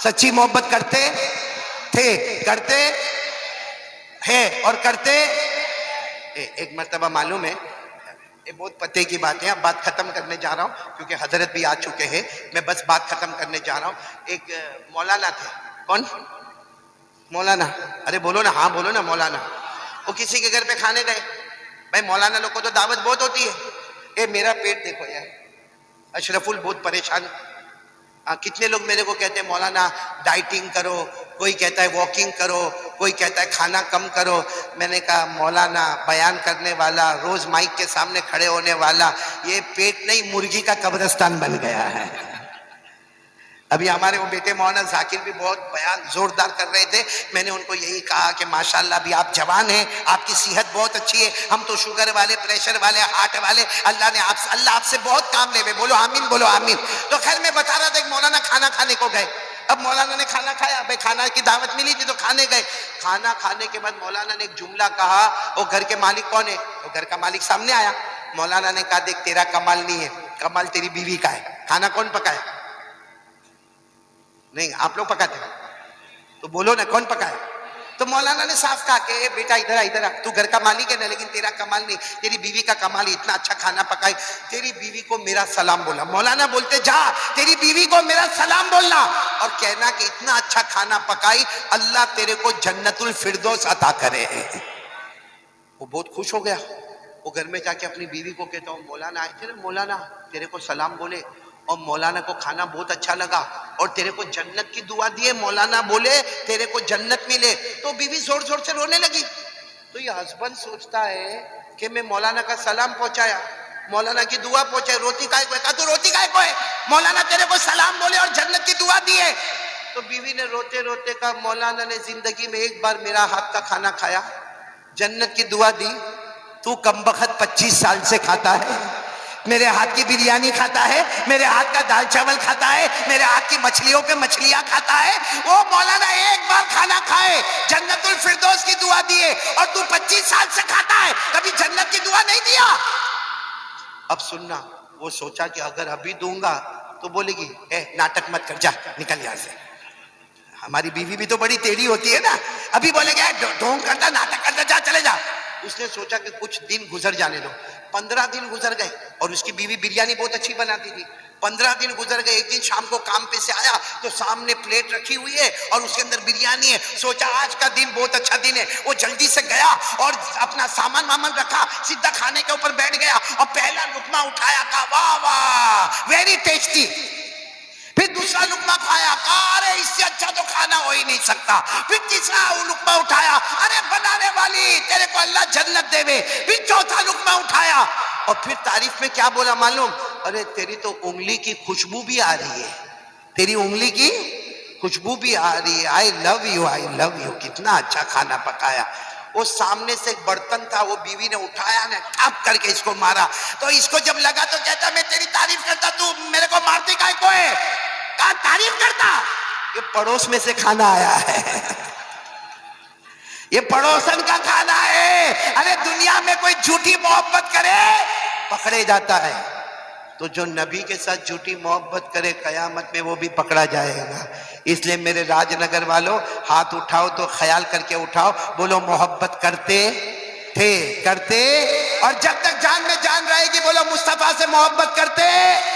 سچی محبت کرتے تھے، کرتے ہیں اور کرتے۔ ایک مرتبہ معلوم ہے، یہ بہت پتے کی بات ہے، اب بات ختم کرنے جا رہا ہوں کیونکہ حضرت بھی آ چکے ہیں، میں بس بات ختم کرنے جا رہا ہوں۔ ایک مولانا تھے، کون مولانا؟ ارے بولو نا، ہاں بولو نا، مولانا۔ وہ کسی کے گھر پہ کھانے گئے، بھائی مولانا لوگ کو تو دعوت بہت ہوتی ہے، اے میرا پیٹ دیکھو یار، اشرف بہت پریشان۔ کتنے لوگ میرے کو کہتے ہیں مولانا ڈائٹنگ کرو، کوئی کہتا ہے واکنگ کرو، کوئی کہتا ہے کھانا کم کرو۔ میں نے کہا مولانا بیان کرنے والا، روز مائک کے سامنے کھڑے ہونے والا، یہ پیٹ نہیں مرغی کا قبرستان بن گیا ہے۔ ابھی ہمارے وہ بیٹے مولانا ذاکر بھی بہت بیان زوردار کر رہے تھے، میں نے ان کو یہی کہا کہ ماشاءاللہ ابھی آپ جوان ہیں، آپ کی صحت بہت اچھی ہے، ہم تو شوگر والے، پریشر والے، ہارٹ والے، اللہ آپ سے بہت کام لے ہوئے، بولو آمین، بولو آمین۔ تو خیر میں بتا رہا تھا کہ مولانا کھانا کھانے کو گئے، اب مولانا نے کھانا کھایا، بھائی کھانا کی دعوت ملی تھی تو کھانے گئے۔ کھانا کھانے کے بعد مولانا نے ایک جملہ کہا، وہ گھر کے مالک کون ہے؟ وہ گھر کا مالک سامنے آیا، مولانا نے کہا دیکھ تیرا کمال نہیں ہے، کمال تیری بیوی کا ہے، کھانا کون پکائے؟ نہیں آپ لوگ پکاتے ہیں تو بولو نا کون پکائے؟ تو مولانا نے صاف کہا کہ اے بیٹا ادھر آ، تو گھر کا مالک ہے نا، لیکن تیرا کمال نہیں، تیری بیوی کا کمال، اتنا اچھا کھانا پکائی، تیری بیوی کو میرا سلام بولا۔ مولانا بولتے جا تیری بیوی کو میرا سلام بولنا اور کہنا کہ اتنا اچھا کھانا پکائی، اللہ تیرے کو جنت الفردوس عطا کرے۔ وہ بہت خوش ہو گیا، وہ گھر میں جا کے اپنی بیوی کو کہتا ہوں مولانا آئے تھے نا، مولانا تیرے کو سلام بولے اور مولانا کو کھانا بہت اچھا لگا اور تیرے کو جنت کی دعا دیے، مولانا بولے تیرے کو جنت ملے۔ تو بیوی زور زور سے رونے لگی۔ تو یہ ہسبینڈ سوچتا ہے کہ میں مولانا کا سلام پہنچایا، مولانا کی دعا پہنچائی، روتی کائے کو ہے؟ کہا تو روتی کائے کو ہے؟ مولانا تیرے کو سلام بولے اور جنت کی دعا دیے۔ تو بیوی نے روتے روتے کہا مولانا نے زندگی میں ایک بار میرا ہاتھ کا کھانا کھایا، جنت کی دعا دی، تو کم بخت 25 سال سے کھاتا ہے، میرے ہاتھ کی بریانی کھاتا ہے، میرے ہاتھ کا دال چاول کھاتا ہے، میرے ہاتھ کی مچھلیوں پہ مچھلیاں کھاتا ہے. وہ مولانا ایک بار کھانا کھائے جنت الفردوس کی دعا دیے، اور تو 25 سال سے کھاتا ہے، کبھی جنت کی دعا نہیں دیا. اب سننا، وہ سوچا کہ اگر ابھی دوں گا تو بولے گی اے ناٹک مت کر، جا نکل یہاں سے. ہماری بیوی بھی تو بڑی تیری ہوتی ہے نا، ابھی بولے گا ڈھونگ کرتا، ناٹک کرتا، جا چلے جا. اس نے سوچا کہ کچھ دن گزر جانے دو. 15 دن گزر گئے، اور اس کی بیوی بریانی بہت اچھی بناتی تھی. 15 دن گزر گئے. ایک دن شام کو کام پہ سے آیا تو سامنے پلیٹ رکھی ہوئی ہے اور اس کے اندر بریانی ہے. سوچا آج کا دن بہت اچھا دن ہے. وہ جلدی سے گیا اور اپنا سامان وامان رکھا، سیدھا کھانے کے اوپر بیٹھ گیا اور پہلا لقمہ اٹھایا، کہا واہ واہ ویری ٹیسٹی. پھر دوسرا لقمہ کھایا، کہا ارے اس سے اچھا تو کھانا ہو ہی نہیں سکتا. پھر تیسرا لقمہ اٹھایا، ارے بنانے والی تیرے کو اللہ جنت دے وے. پھر چوتھا لقمہ اٹھایا اور پھر تعریف میں کیا بولا معلوم؟ ارے تیری تو انگلی کی خوشبو بھی آ رہی ہے، تیری انگلی کی خوشبو بھی آ رہی ہے. آئی love you, I love you, کتنا اچھا کھانا پکایا. وہ سامنے سے ایک برتن تھا، وہ بیوی نے اٹھایا نا، ٹھپ کر کے اس کو مارا. تو اس کو جب لگا تو کہتا میں تیری تعریف کرتا، تو میرے کو مارتی کائے کو ہے؟ کہا تعریف کرتا. یہ پڑوس میں سے کھانا آیا ہے، یہ پڑوسن کا کھانا ہے. ارے دنیا میں کوئی جھوٹی محبت کرے پکڑے جاتا ہے، تو جو نبی کے ساتھ جھوٹی محبت کرے قیامت میں وہ بھی پکڑا جائے گا. اس لیے میرے راج نگر والوں، ہاتھ اٹھاؤ تو خیال کر کے اٹھاؤ، بولو محبت کرتے تھے، کرتے، اور جب تک جان میں جان رہے گی بولو مصطفیٰ سے محبت کرتے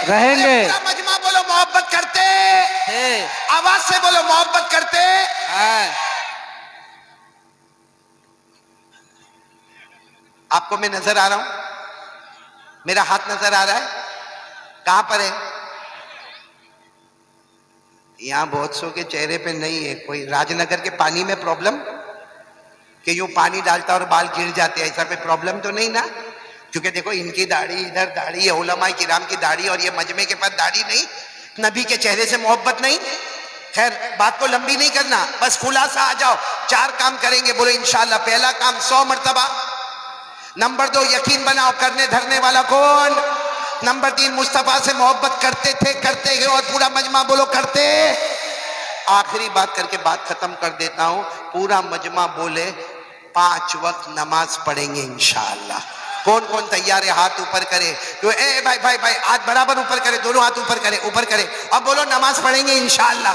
رہیں گے. پورا مجمع بولو محبت کرتے، ہے. آواز سے بولو محبت کرتے. ہاں. آپ کو میں نظر آ رہا ہوں؟ میرا ہاتھ نظر آ رہا ہے؟ کہاں پر ہے؟ یہاں بہت سو کے چہرے پہ نہیں ہے. کوئی راج نگر کے پانی میں پرابلم کہ یوں پانی ڈالتا اور بال گر جاتے، ایسا کوئی پرابلم تو نہیں نا؟ کیونکہ دیکھو ان کی داڑھی ادھر داڑھی ہے، علماء کرام کی داڑھی، اور یہ مجمع کے پاس داڑھی نہیں. نبی کے چہرے سے محبت نہیں. خیر بات کو لمبی نہیں کرنا، بس خلاصہ آ جاؤ. 4 کام کریں گے، بولو انشاءاللہ. پہلا کام 100 مرتبہ. نمبر 2 یقین بناؤ کرنے دھرنے والا کون؟ نمبر 3 مصطفیٰ سے محبت کرتے تھے، کرتے ہیں، اور پورا مجمع بولو کرتے. آخری بات کر کے بات ختم کر دیتا ہوں. پورا مجمع بولے 5 وقت نماز پڑھیں گے انشاءاللہ. کون کون تیار ہے؟ ہاتھ اوپر کرے. تو اے بھائی بھائی بھائی ہاتھ برابر اوپر کرے، دونوں ہاتھ اوپر کرے، اوپر کرے. اب بولو نماز پڑھیں گے انشاءاللہ.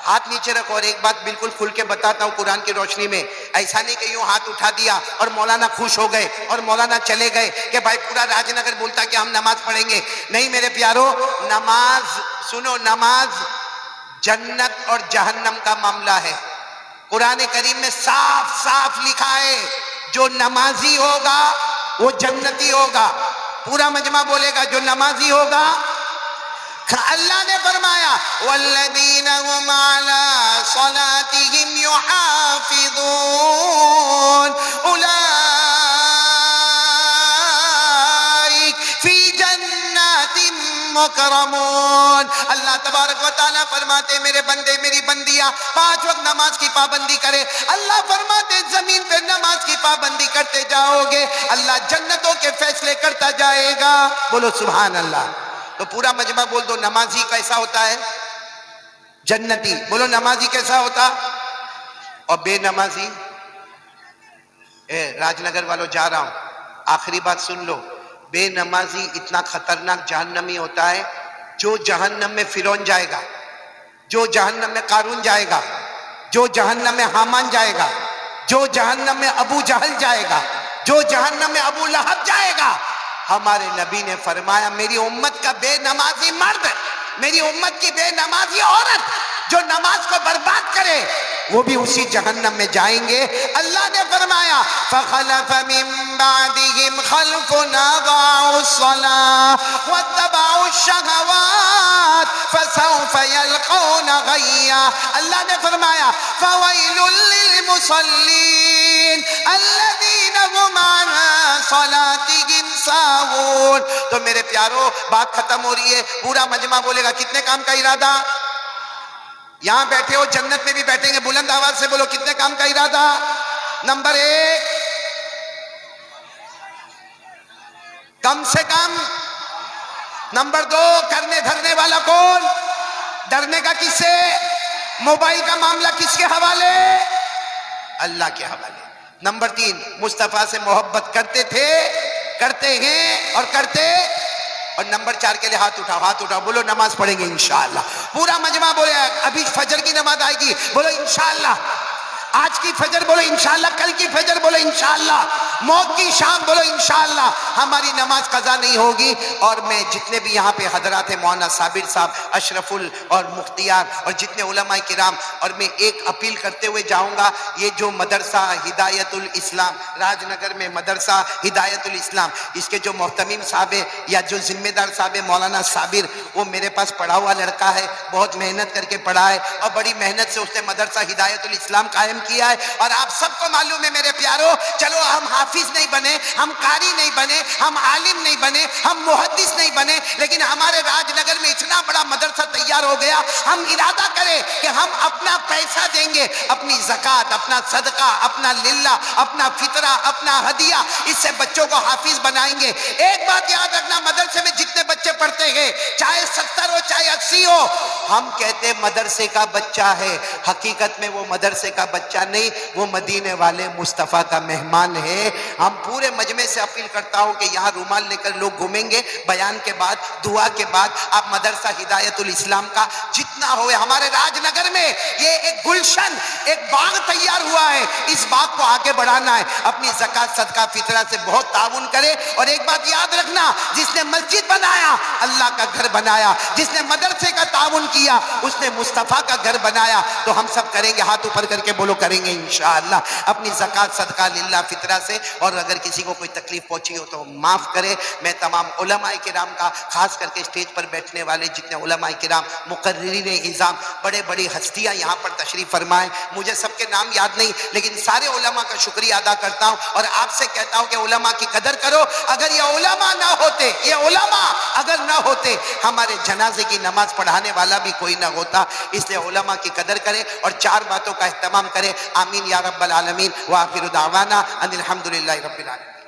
ہاتھ نیچے رکھو. اور ایک بات بالکل کھل کے بتاتا ہوں قرآن کی روشنی میں، ایسا نہیں کہ یوں ہاتھ اٹھا دیا اور مولانا خوش ہو گئے اور مولانا چلے گئے کہ بھائی پورا راج نگر بولتا کہ ہم نماز پڑھیں گے. نہیں میرے پیارو، نماز سنو، نماز جنت اور جہنم کا معاملہ ہے. قرآن کریم میں صاف صاف لکھا ہے جو نمازی ہوگا وہ جنتی ہوگا. پورا مجمع بولے گا جو نمازی ہوگا. اللہ نے فرمایا والذین هم علی صلاتهم یحافظون اولئک فی جنات مکرمون. اللہ تبارک و تعالیٰ فرماتے میرے بندے میری بندیاں 5 وقت نماز کی پابندی کرے. اللہ فرماتے زمین پہ نماز کی پابندی کرتے جاؤ گے اللہ جنتوں کے فیصلے کرتا جائے گا. بولو سبحان اللہ. تو پورا مجمع بول دو نمازی کیسا ہوتا ہے؟ جنتی. بولو نمازی کیسا ہوتا؟ اور بے نمازی؟ راج نگر والوں جا رہا ہوں، آخری بات سن لو. بے نمازی اتنا خطرناک جہنمی ہوتا ہے، جو جہنم میں فرعون جائے گا، جو جہنم میں قارون جائے گا، جو جہنم میں حامان جائے گا، جو جہنم میں ابو جہل جائے گا، جو جہنم میں ابو لہب جائے گا. ہمارے نبی نے فرمایا میری امت کا بے نمازی مرد، میری امت کی بے نمازی عورت جو نماز کو برباد کرے وہ بھی اسی جہنم میں جائیں گے. اللہ نے فرمایا فخلف من بعدهم خلف اضاعوا الصلاة واتبعوا الشهوات فسوف يلقون غيا. اللہ نے فرمایا فويل للمصلين الذين هم عن صلاتهم ساهون. تو میرے پیارو بات ختم ہو رہی ہے. پورا مجمع بولے گا کتنے کام کا ارادہ؟ یہاں بیٹھے ہو جنت میں بھی بیٹھیں گے، بلند آواز سے بولو کتنے کام کا ارادہ؟ نمبر 1 کم سے کم نمبر 2 کرنے دھرنے والا کون؟ ڈرنے کا کس سے؟ موبائل کا معاملہ کس کے حوالے؟ اللہ کے حوالے۔ نمبر 3 مصطفیٰ سے محبت کرتے تھے، کرتے ہیں اور کرتے۔ اور نمبر 4 کے لیے ہاتھ اٹھاؤ، بولو نماز پڑھیں گے انشاءاللہ۔ پورا مجمع بولے ابھی فجر کی نماز آئے گی، بولو انشاءاللہ۔ آج کی فجر بولو انشاءاللہ، کل کی فجر بولو انشاءاللہ، موت کی شام بولو انشاءاللہ۔ ہماری نماز قضا نہیں ہوگی۔ اور میں جتنے بھی یہاں پہ حضرات ہیں، مولانا صابر صاحب، اشرف اور مختیار اور جتنے علماء کرام، اور میں ایک اپیل کرتے ہوئے جاؤں گا، یہ جو مدرسہ ہدایت الاسلام راج نگر میں مدرسہ ہدایت الاسلام، اس کے جو محتمم صاحب ہے یا جو ذمہ دار صاحب ہے مولانا صابر، وہ میرے پاس پڑھا ہوا لڑکا ہے، بہت محنت کر کے پڑھا ہے اور بڑی محنت سے اس نے مدرسہ ہدایت الاسلام قائم کیا ہے۔ اور آپ سب کو معلوم ہے میرے پیارو، چلو ہم حافظ نہیں بنے، ہم قاری نہیں بنے، ہم عالم نہیں بنے، ہم محدث نہیں بنے، لیکن ہمارے راج نگر میں اتنا بڑا مدرسہ تیار ہو گیا، ہم ارادہ کریں کہ ہم اپنا پیسہ دیں گے، اپنی زکوٰۃ، اپنا صدقہ، اپنا للہ، اپنا فطرہ، اپنا ہدیہ، اس سے بچوں کو حافظ بنائیں گے۔ ایک بات یاد رکھنا، مدرسے میں جتنے بچے پڑھتے ہیں، چاہے 70 ہو چاہے 80 ہو، ہم کہتے مدرسے کا بچہ ہے، حقیقت میں وہ مدرسے کا بچہ نہیں، وہ مدینے والے مصطفیٰ کا مہمان ہے۔ ہم پورے مجمع سے اپیل کرتا ہوں کہ یہاں رومال لے کر لوگ گھومیں گے، بیان کے بعد دعا کے بعد آپ مدرسہ ہدایت الاسلام کا جتنا ہوئے، ہمارے راج نگر میں یہ ایک گلشن، ایک باغ تیار ہوا ہے، اس باغ کو آگے بڑھانا ہے۔ اپنی زکوٰۃ صدقہ فطرہ سے بہت تعاون کرے۔ اور ایک بات یاد رکھنا، جس نے مسجد بنایا اللہ کا گھر بنایا، جس نے مدرسے کا تعاون کیا اس نے مصطفیٰ کا گھر بنایا۔ تو ہم سب کریں گے، ہاتھ اوپر کر کے بولو کریں گے انشاءاللہ، اپنی زکوٰۃ صدقہ للہ فطرہ سے۔ اور اگر کسی کو کوئی تکلیف پہنچی ہو تو معاف کرے۔ میں تمام علماء کرام کا، خاص کر کے اسٹیج پر بیٹھنے والے جتنے علماء کرام، مقررین نظام، بڑے بڑی ہستیاں یہاں پر تشریف فرمائیں، مجھے سب کے نام یاد نہیں لیکن سارے علماء کا شکریہ ادا کرتا ہوں اور آپ سے کہتا ہوں کہ علماء کی قدر کرو۔ اگر یہ علماء نہ ہوتے، یہ علماء اگر نہ ہوتے، ہمارے جنازے کی نماز پڑھانے والا بھی کوئی نہ ہوتا۔ اس لیے علماء کی قدر کریں اور 4 باتوں کا اہتمام کریں۔ آمین یا رب العالمین، وآخر دعوانا ان الحمدللہ رب العالمین۔